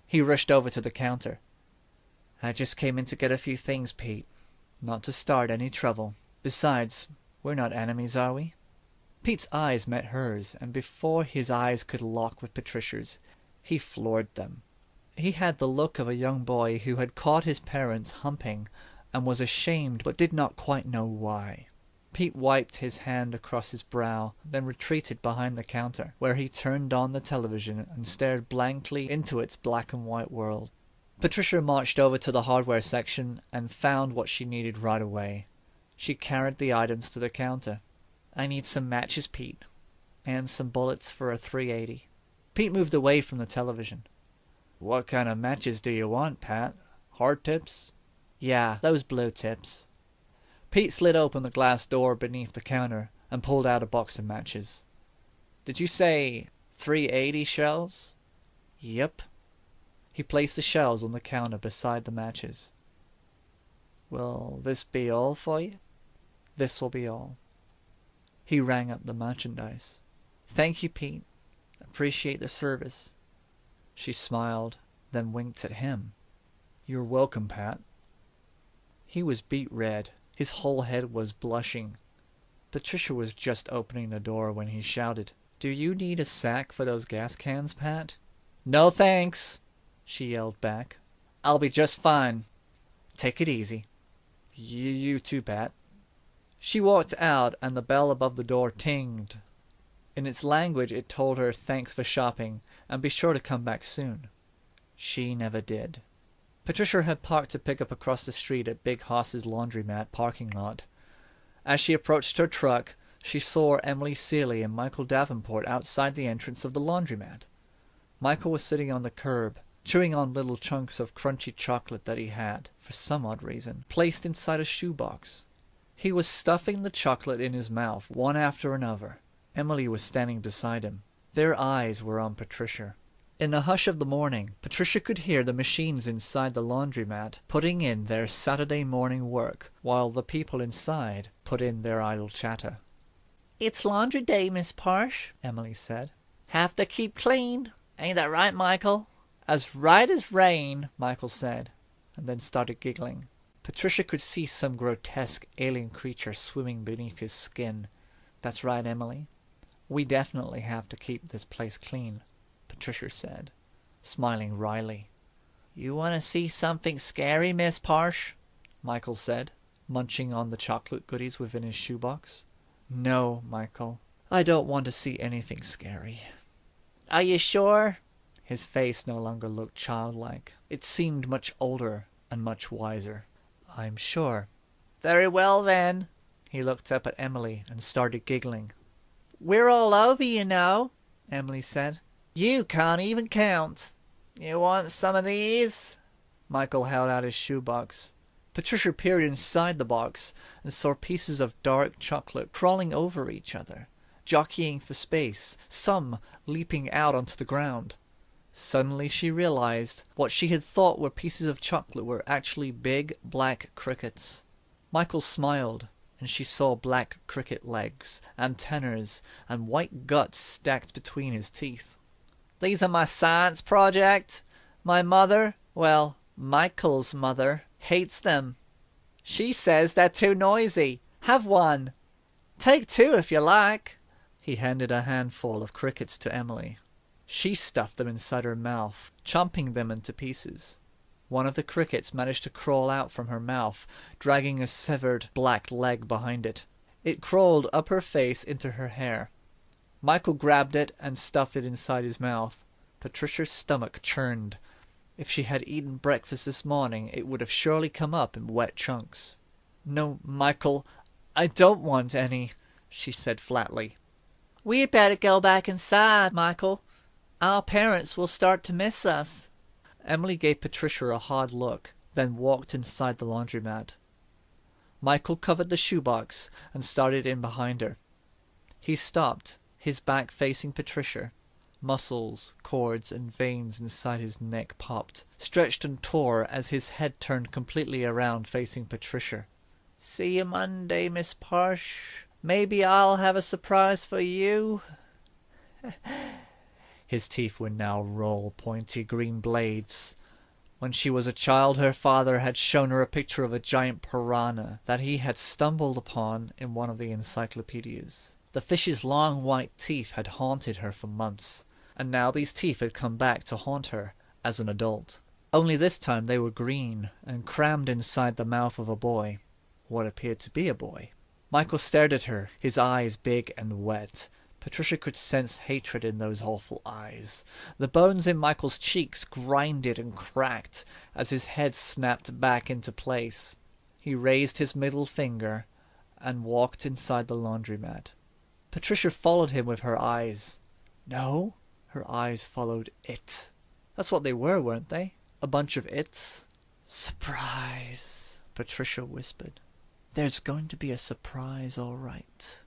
A: He rushed over to the counter. "I just came in to get a few things, Pete. Not to start any trouble. Besides, we're not enemies, are we?" Pete's eyes met hers, and before his eyes could lock with Patricia's, he floored them. He had the look of a young boy who had caught his parents humping and was ashamed but did not quite know why. Pete wiped his hand across his brow, then retreated behind the counter, where he turned on the television and stared blankly into its black and white world. Patricia marched over to the hardware section and found what she needed right away. She carried the items to the counter. "I need some matches, Pete, and some bullets for a .380. Pete moved away from the television. "What kind of matches do you want, Pat? Hard tips?" "Yeah, those blue tips." Pete slid open the glass door beneath the counter and pulled out a box of matches. "Did you say .380 shells?" "Yep." He placed the shells on the counter beside the matches. "Will this be all for you?" "This will be all." He rang up the merchandise. "Thank you, Pete. Appreciate the service." She smiled, then winked at him. "You're welcome, Pat." He was beet red. His whole head was blushing. Patricia was just opening the door when he shouted, "Do you need a sack for those gas cans, Pat?" "No thanks," she yelled back. "I'll be just fine. Take it easy." You too, Pat." She walked out, and the bell above the door tinged. In its language it told her thanks for shopping, and be sure to come back soon. She never did. Patricia had parked to pick up across the street at Big Hoss's laundromat parking lot. As she approached her truck, she saw Emily Seeley and Michael Davenport outside the entrance of the laundromat. Michael was sitting on the curb, chewing on little chunks of crunchy chocolate that he had, for some odd reason, placed inside a shoebox. He was stuffing the chocolate in his mouth, one after another. Emily was standing beside him. Their eyes were on Patricia. In the hush of the morning, Patricia could hear the machines inside the laundromat putting in their Saturday morning work, while the people inside put in their idle chatter. "It's laundry day, Miss Parsh," Emily said. "Have to keep clean. Ain't that right, Michael?" "As right as rain," Michael said, and then started giggling. Patricia could see some grotesque alien creature swimming beneath his skin. "That's right, Emily. We definitely have to keep this place clean," Patricia said, smiling wryly. "You want to see something scary, Miss Parsh?" Michael said, munching on the chocolate goodies within his shoebox. "No, Michael. I don't want to see anything scary." "Are you sure?" His face no longer looked childlike. It seemed much older and much wiser. "I'm sure." "Very well, then." He looked up at Emily and started giggling. "We're all over, you know," Emily said. "You can't even count." "You want some of these?" Michael held out his shoebox. Patricia peered inside the box and saw pieces of dark chocolate crawling over each other, jockeying for space, some leaping out onto the ground. Suddenly she realized what she had thought were pieces of chocolate were actually big black crickets. Michael smiled, and she saw black cricket legs, antennas, and white guts stacked between his teeth. "These are my science project. My mother, well, Michael's mother, hates them. She says they're too noisy. Have one. Take two if you like." He handed a handful of crickets to Emily. She stuffed them inside her mouth, chomping them into pieces. One of the crickets managed to crawl out from her mouth, dragging a severed black leg behind it. It crawled up her face into her hair. Michael grabbed it and stuffed it inside his mouth. Patricia's stomach churned. If she had eaten breakfast this morning, it would have surely come up in wet chunks. "No, Michael, I don't want any," she said flatly. "We'd better go back inside, Michael. Our parents will start to miss us." Emily gave Patricia a hard look, then walked inside the laundromat. Michael covered the shoebox and started in behind her. He stopped, his back facing Patricia. Muscles, cords, and veins inside his neck popped, stretched and tore as his head turned completely around facing Patricia. "See you Monday, Miss Parsh. Maybe I'll have a surprise for you." His teeth would now roll pointy green blades. When she was a child, her father had shown her a picture of a giant piranha that he had stumbled upon in one of the encyclopedias. The fish's long white teeth had haunted her for months, and now these teeth had come back to haunt her as an adult. Only this time they were green and crammed inside the mouth of a boy. What appeared to be a boy. Michael stared at her, his eyes big and wet. Patricia could sense hatred in those awful eyes. The bones in Michael's cheeks grinded and cracked as his head snapped back into place. He raised his middle finger and walked inside the laundromat. Patricia followed him with her eyes. No, her eyes followed it. That's what they were, weren't they? A bunch of its. "Surprise," Patricia whispered. "There's going to be a surprise, all right."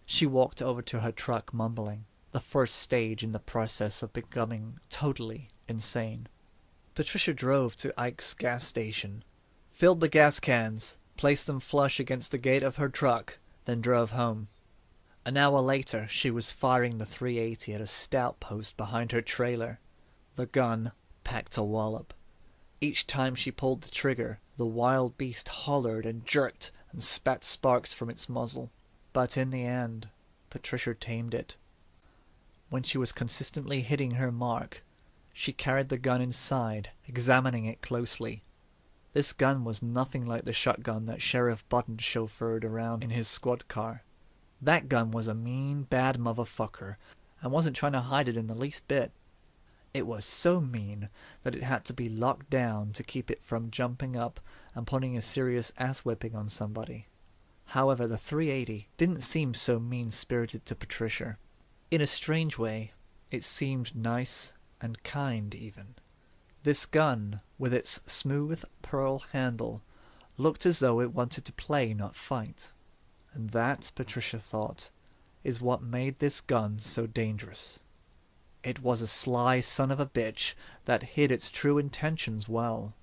A: She walked over to her truck, mumbling, the first stage in the process of becoming totally insane. Patricia drove to Ike's gas station, filled the gas cans, placed them flush against the gate of her truck, then drove home. An hour later, she was firing the .380 at a stout post behind her trailer. The gun packed a wallop. Each time she pulled the trigger, the wild beast hollered and jerked and spat sparks from its muzzle. But in the end, Patricia tamed it. When she was consistently hitting her mark, she carried the gun inside, examining it closely. This gun was nothing like the shotgun that Sheriff Button chauffeured around in his squad car. That gun was a mean, bad motherfucker, and wasn't trying to hide it in the least bit. It was so mean that it had to be locked down to keep it from jumping up and putting a serious ass-whipping on somebody. However, the .380 didn't seem so mean-spirited to Patricia. In a strange way, it seemed nice and kind even. This gun, with its smooth pearl handle, looked as though it wanted to play, not fight. And that, Patricia thought, is what made this gun so dangerous. It was a sly son of a bitch that hid its true intentions well.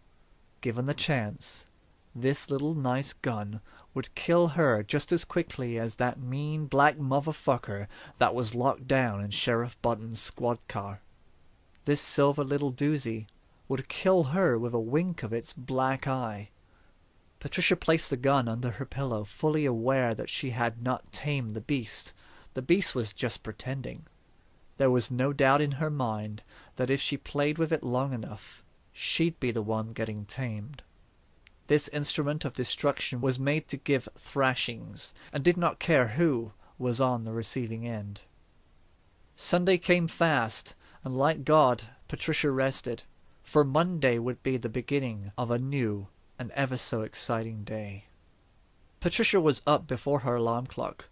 A: Given the chance, this little nice gun would kill her just as quickly as that mean black motherfucker that was locked down in Sheriff Button's squad car. This silver little doozy would kill her with a wink of its black eye. Patricia placed the gun under her pillow, fully aware that she had not tamed the beast. The beast was just pretending. There was no doubt in her mind that if she played with it long enough, she'd be the one getting tamed. This instrument of destruction was made to give thrashings, and did not care who was on the receiving end. Sunday came fast, and like God, Patricia rested, for Monday would be the beginning of a new and ever so exciting day. Patricia was up before her alarm clock.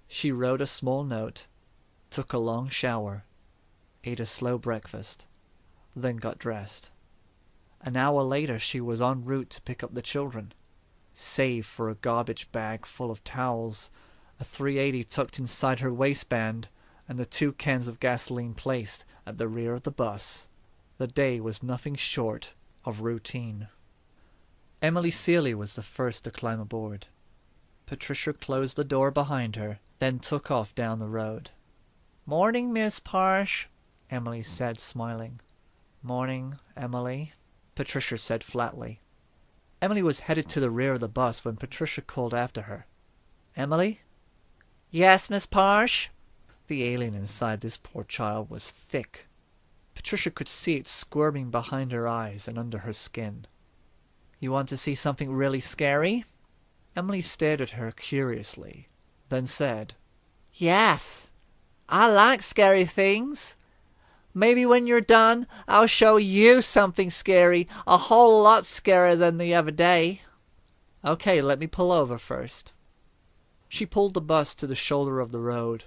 A: She wrote a small note, took a long shower, ate a slow breakfast, then got dressed. An hour later she was en route to pick up the children. Save for a garbage bag full of towels, a .380 tucked inside her waistband, and the 2 cans of gasoline placed at the rear of the bus, the day was nothing short of routine. Emily Seeley was the first to climb aboard. Patricia closed the door behind her, then took off down the road. "Morning, Miss Parsh," Emily said, smiling. "Morning, Emily," Patricia said flatly. Emily was headed to the rear of the bus when Patricia called after her. "Emily?" "Yes, Miss Parsh?" The alien inside this poor child was thick. Patricia could see it squirming behind her eyes and under her skin. "You want to see something really scary?" Emily stared at her curiously, then said, "Yes, I like scary things. Maybe when you're done, I'll show you something scary, a whole lot scarier than the other day." "Okay, let me pull over first." She pulled the bus to the shoulder of the road.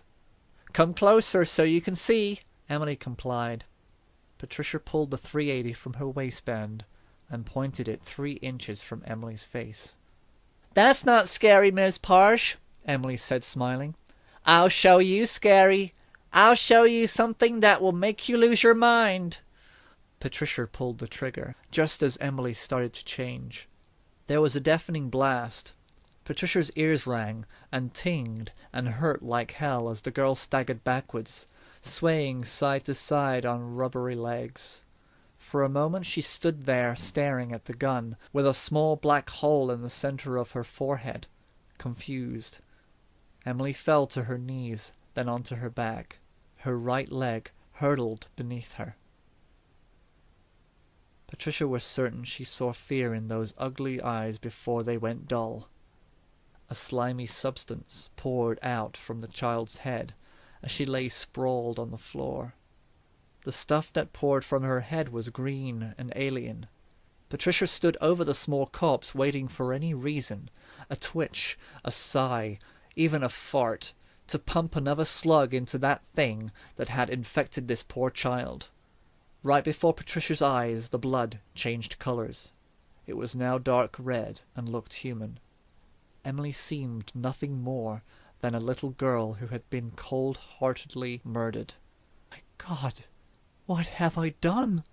A: "Come closer so you can see," Emily complied. Patricia pulled the .380 from her waistband and pointed it 3 inches from Emily's face. "That's not scary, Miss Parsh," Emily said, smiling. "I'll show you scary. I'll show you something that will make you lose your mind." Patricia pulled the trigger, just as Emily started to change. There was a deafening blast. Patricia's ears rang and tinged and hurt like hell as the girl staggered backwards, swaying side to side on rubbery legs. For a moment she stood there staring at the gun, with a small black hole in the center of her forehead, confused. Emily fell to her knees, then onto her back. Her right leg hurtled beneath her. Patricia was certain she saw fear in those ugly eyes before they went dull. A slimy substance poured out from the child's head as she lay sprawled on the floor. The stuff that poured from her head was green and alien. Patricia stood over the small corpse, waiting for any reason, a twitch, a sigh, even a fart, to pump another slug into that thing that had infected this poor child. Right before Patricia's eyes the blood changed colors. It was now dark red and looked human. Emily seemed nothing more than a little girl who had been cold-heartedly murdered. My God, what have I done?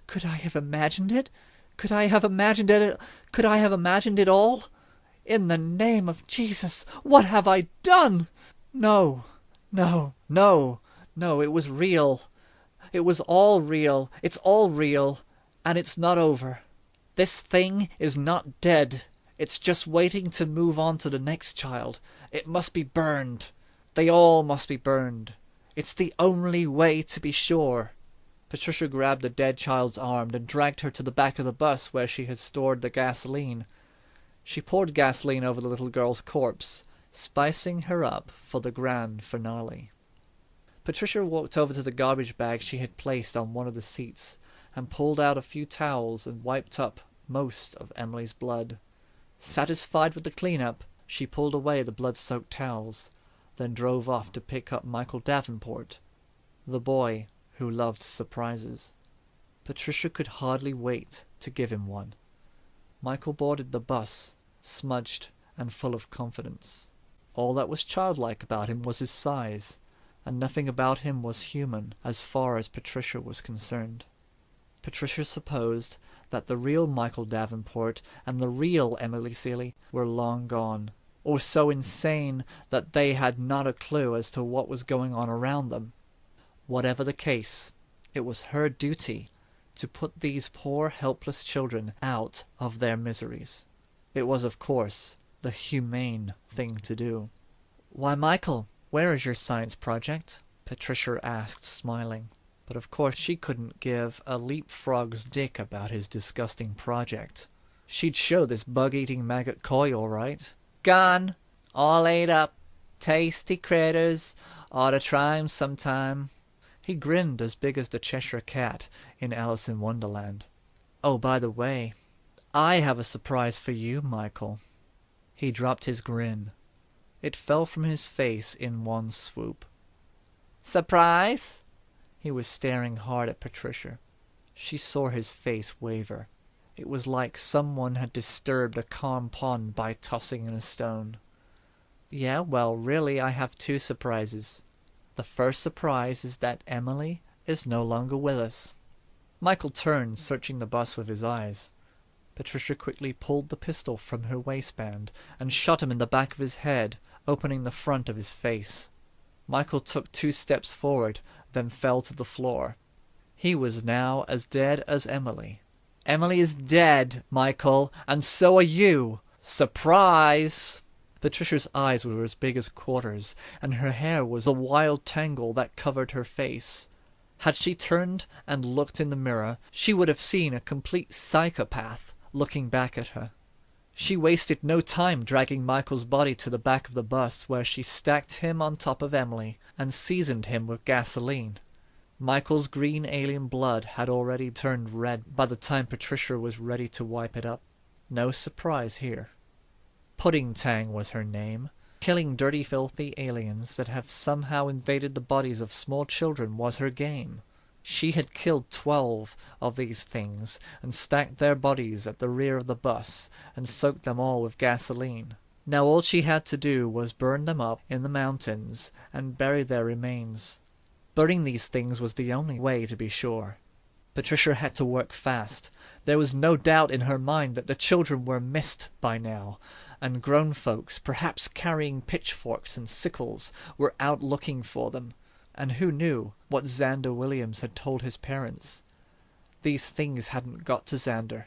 A: Could I have imagined it? Could I have imagined it? Could I have imagined it all? In the name of Jesus, what have I done? No, no, no, no, it was real. It was all real. It's all real, and it's not over. This thing is not dead. It's just waiting to move on to the next child. It must be burned. They all must be burned. It's the only way to be sure." Patricia grabbed the dead child's arm and dragged her to the back of the bus where she had stored the gasoline. She poured gasoline over the little girl's corpse, spicing her up for the grand finale. Patricia walked over to the garbage bag she had placed on one of the seats and pulled out a few towels and wiped up most of Emily's blood. Satisfied with the cleanup, she pulled away the blood-soaked towels, then drove off to pick up Michael Davenport, the boy who loved surprises. Patricia could hardly wait to give him one. Michael boarded the bus, smudged and full of confidence. All that was childlike about him was his size, and nothing about him was human as far as Patricia was concerned. Patricia supposed that the real Michael Davenport and the real Emily Seeley were long gone, or so insane that they had not a clue as to what was going on around them. Whatever the case, it was her duty to put these poor helpless children out of their miseries. It was, of course, the humane thing to do. "Why, Michael, where is your science project?" Patricia asked, smiling. But of course she couldn't give a leapfrog's dick about his disgusting project. She'd show this bug-eating maggot Coy all right. "Gone, all ate up. Tasty critters. Ought to try 'em sometime." He grinned as big as the Cheshire Cat in Alice in Wonderland. "Oh, by the way, I have a surprise for you, Michael." He dropped his grin. It fell from his face in one swoop. "Surprise?" He was staring hard at Patricia. She saw his face waver. It was like someone had disturbed a calm pond by tossing in a stone. "Yeah, well, really, I have two surprises. The first surprise is that Emily is no longer with us." Michael turned, searching the bus with his eyes. Patricia quickly pulled the pistol from her waistband and shot him in the back of his head, opening the front of his face. Michael took 2 steps forward, then fell to the floor. He was now as dead as Emily. "Emily is dead, Michael, and so are you. Surprise!" Patricia's eyes were as big as quarters, and her hair was a wild tangle that covered her face. Had she turned and looked in the mirror, she would have seen a complete psychopath looking back at her. She wasted no time dragging Michael's body to the back of the bus, where she stacked him on top of Emily and seasoned him with gasoline. Michael's green alien blood had already turned red by the time Patricia was ready to wipe it up. No surprise here. Pudding Tang was her name. Killing dirty, filthy aliens that have somehow invaded the bodies of small children was her game. She had killed 12 of these things and stacked their bodies at the rear of the bus and soaked them all with gasoline. Now all she had to do was burn them up in the mountains and bury their remains. Burning these things was the only way to be sure. Patricia had to work fast. There was no doubt in her mind that the children were missed by now, and grown folks, perhaps carrying pitchforks and sickles, were out looking for them. And who knew what Xander Williams had told his parents? These things hadn't got to Xander.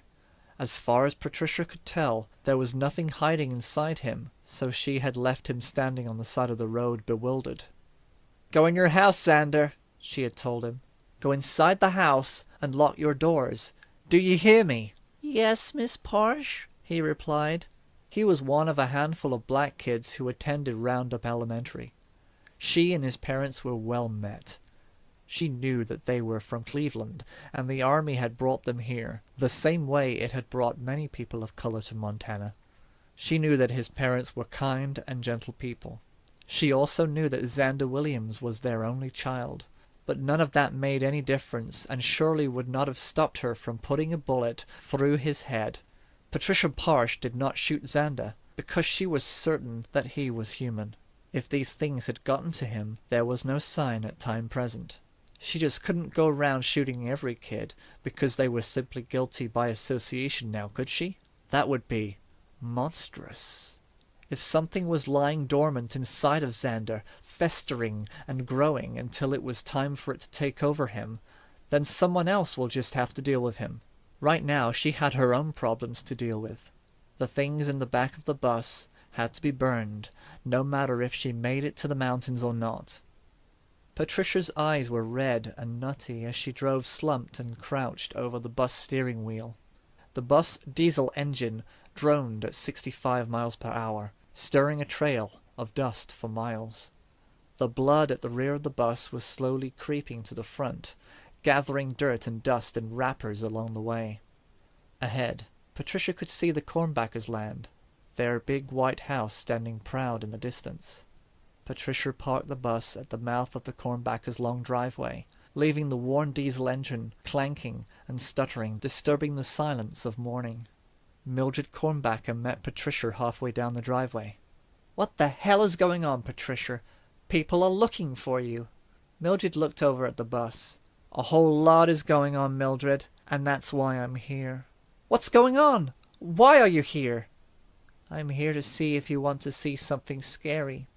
A: As far as Patricia could tell, there was nothing hiding inside him, so she had left him standing on the side of the road, bewildered. "Go in your house, Xander," she had told him. "Go inside the house and lock your doors. Do you hear me?" "Yes, Miss Parsh," he replied. He was one of a handful of black kids who attended Roundup Elementary. She and his parents were well met. She knew that they were from Cleveland, and the army had brought them here, the same way it had brought many people of color to Montana. She knew that his parents were kind and gentle people. She also knew that Xander Williams was their only child. But none of that made any difference, and surely would not have stopped her from putting a bullet through his head. Patricia Parsh did not shoot Xander, because she was certain that he was human. If these things had gotten to him, there was no sign at time present. She just couldn't go around shooting every kid, because they were simply guilty by association now, could she? That would be monstrous. If something was lying dormant inside of Xander, festering and growing until it was time for it to take over him, then someone else will just have to deal with him. Right now she had her own problems to deal with. The things in the back of the bus had to be burned, no matter if she made it to the mountains or not. Patricia's eyes were red and nutty as she drove slumped and crouched over the bus steering wheel. The bus diesel engine droned at 65 miles per hour, stirring a trail of dust for miles. The blood at the rear of the bus was slowly creeping to the front, gathering dirt and dust in wrappers along the way. Ahead, Patricia could see the Cornbackers' land, their big white house standing proud in the distance. Patricia parked the bus at the mouth of the Cornbackers' long driveway, leaving the worn diesel engine clanking and stuttering, disturbing the silence of morning. Mildred Cornbacker met Patricia halfway down the driveway. "What the hell is going on, Patricia? People are looking for you." Mildred looked over at the bus. "A whole lot is going on, Mildred, and that's why I'm here." "What's going on? Why are you here?" "I'm here to see if you want to see something scary."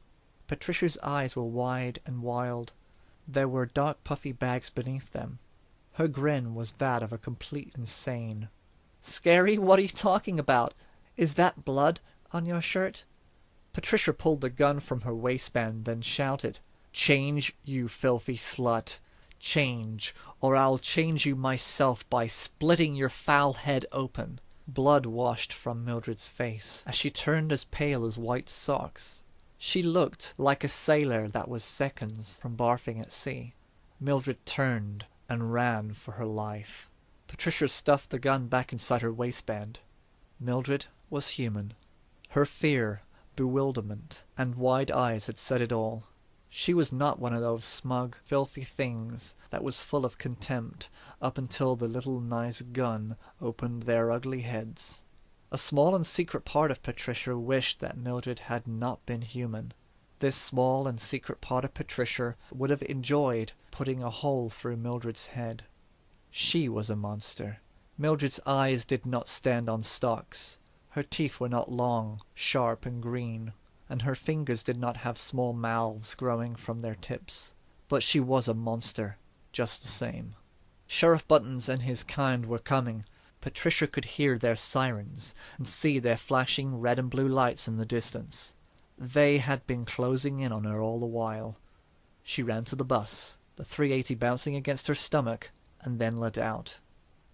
A: Patricia's eyes were wide and wild. There were dark puffy bags beneath them. Her grin was that of a complete insane. "Scary? What are you talking about? Is that blood on your shirt?" Patricia pulled the gun from her waistband, then shouted, "Change, you filthy slut! Change, or I'll change you myself by splitting your foul head open." Blood washed from Mildred's face as she turned as pale as white socks. She looked like a sailor that was seconds from barfing at sea. Mildred turned and ran for her life. Patricia stuffed the gun back inside her waistband. Mildred was human. Her fear, bewilderment, and wide eyes had said it all. She was not one of those smug, filthy things that was full of contempt up until the little nice gun opened their ugly heads. A small and secret part of Patricia wished that Mildred had not been human. This small and secret part of Patricia would have enjoyed putting a hole through Mildred's head. She was a monster. Mildred's eyes did not stand on stalks. Her teeth were not long, sharp, and green, and her fingers did not have small mouths growing from their tips. But she was a monster, just the same. Sheriff Buttons and his kind were coming. Patricia could hear their sirens and see their flashing red and blue lights in the distance. They had been closing in on her all the while. She ran to the bus, the .380 bouncing against her stomach, and then let out.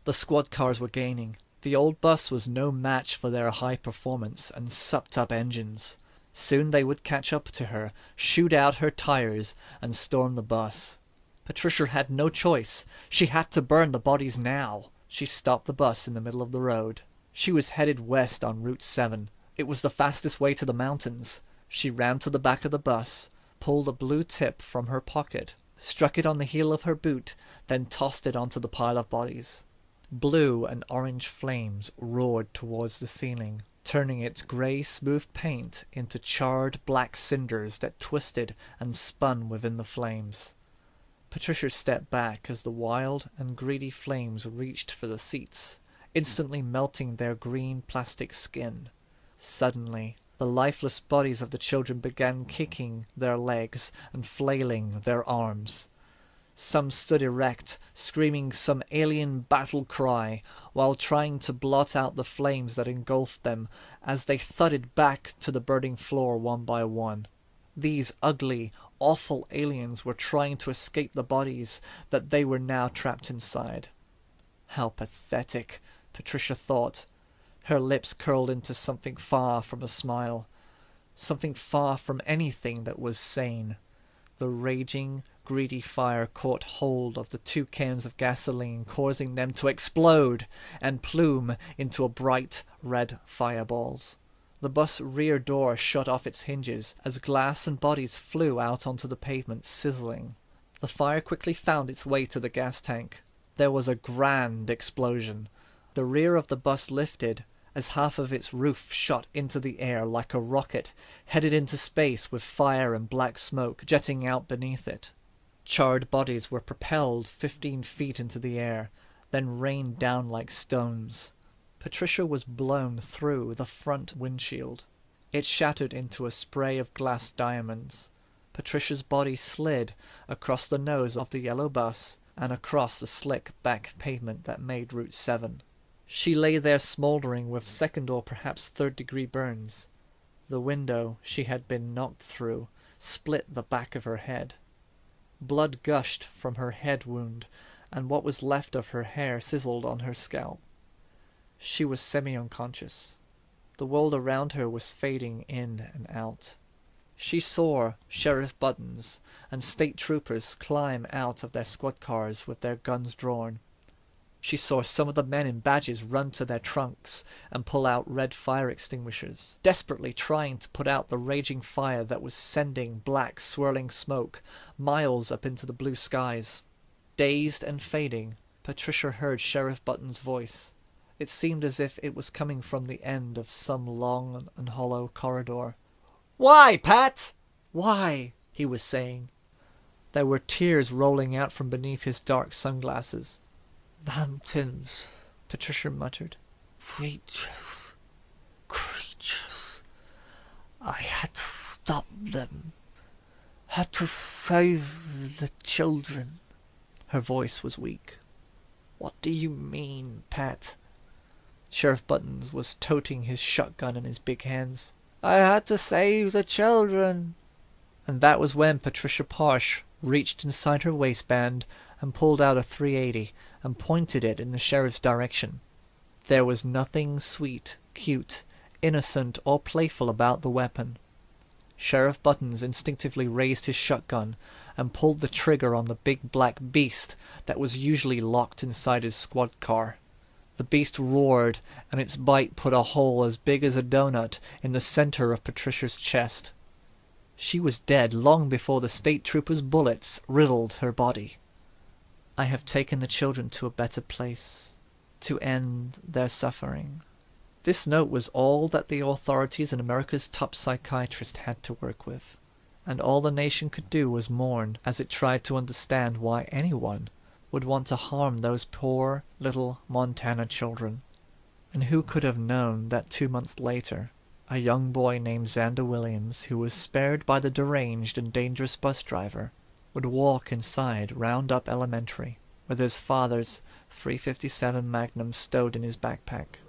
A: The squad cars were gaining. The old bus was no match for their high performance and supped-up engines. Soon they would catch up to her, shoot out her tires, and storm the bus. Patricia had no choice. She had to burn the bodies now. She stopped the bus in the middle of the road. She was headed west on Route 7. It was the fastest way to the mountains. She ran to the back of the bus, pulled a blue tip from her pocket, struck it on the heel of her boot, then tossed it onto the pile of bodies. Blue and orange flames roared towards the ceiling, turning its grey smooth paint into charred black cinders that twisted and spun within the flames. Patricia stepped back as the wild and greedy flames reached for the seats, instantly melting their green plastic skin. Suddenly, the lifeless bodies of the children began kicking their legs and flailing their arms. Some stood erect, screaming some alien battle cry, while trying to blot out the flames that engulfed them as they thudded back to the burning floor one by one. These ugly, awful aliens were trying to escape the bodies that they were now trapped inside. How pathetic, Patricia thought. Her lips curled into something far from a smile, something far from anything that was sane. The raging, greedy fire caught hold of the 2 cans of gasoline, causing them to explode and plume into a bright red fireballs. The bus rear door shut off its hinges as glass and bodies flew out onto the pavement, sizzling. The fire quickly found its way to the gas tank. There was a grand explosion. The rear of the bus lifted as half of its roof shot into the air like a rocket, headed into space with fire and black smoke jetting out beneath it. Charred bodies were propelled 15 feet into the air, then rained down like stones. Patricia was blown through the front windshield. It shattered into a spray of glass diamonds. Patricia's body slid across the nose of the yellow bus and across the slick back pavement that made Route 7.
B: She lay there smouldering with second or perhaps third-degree burns. The window she had been knocked through split the back of her head. Blood gushed from her head wound, and what was left of her hair sizzled on her scalp. She was semi-unconscious. The world around her was fading in and out. She saw Sheriff Buttons and state troopers climb out of their squad cars with their guns drawn. She saw some of the men in badges run to their trunks and pull out red fire extinguishers, desperately trying to put out the raging fire that was sending black, swirling smoke miles up into the blue skies. Dazed and fading, Patricia heard Sheriff Buttons' voice. It seemed as if it was coming from the end of some long and hollow corridor. "Why, Pat? Why?" he was saying. There were tears rolling out from beneath his dark sunglasses. "Mountains," Patricia muttered. "Creatures. Creatures. I had to stop them. Had to save the children." Her voice was weak. "What do you mean, Pat?" Sheriff Buttons was toting his shotgun in his big hands. "I had to save the children." And that was when Patricia Parsh reached inside her waistband and pulled out a .380 and pointed it in the sheriff's direction. There was nothing sweet, cute, innocent, or playful about the weapon. Sheriff Buttons instinctively raised his shotgun and pulled the trigger on the big black beast that was usually locked inside his squad car. The beast roared, and its bite put a hole as big as a donut in the center of Patricia's chest. She was dead long before the state trooper's bullets riddled her body. "I have taken the children to a better place, to end their suffering." This note was all that the authorities and America's top psychiatrist had to work with, and all the nation could do was mourn as it tried to understand why anyone would want to harm those poor little Montana children. And who could have known that 2 months later, a young boy named Xander Williams, who was spared by the deranged and dangerous bus driver, would walk inside Roundup Elementary with his father's .357 Magnum stowed in his backpack.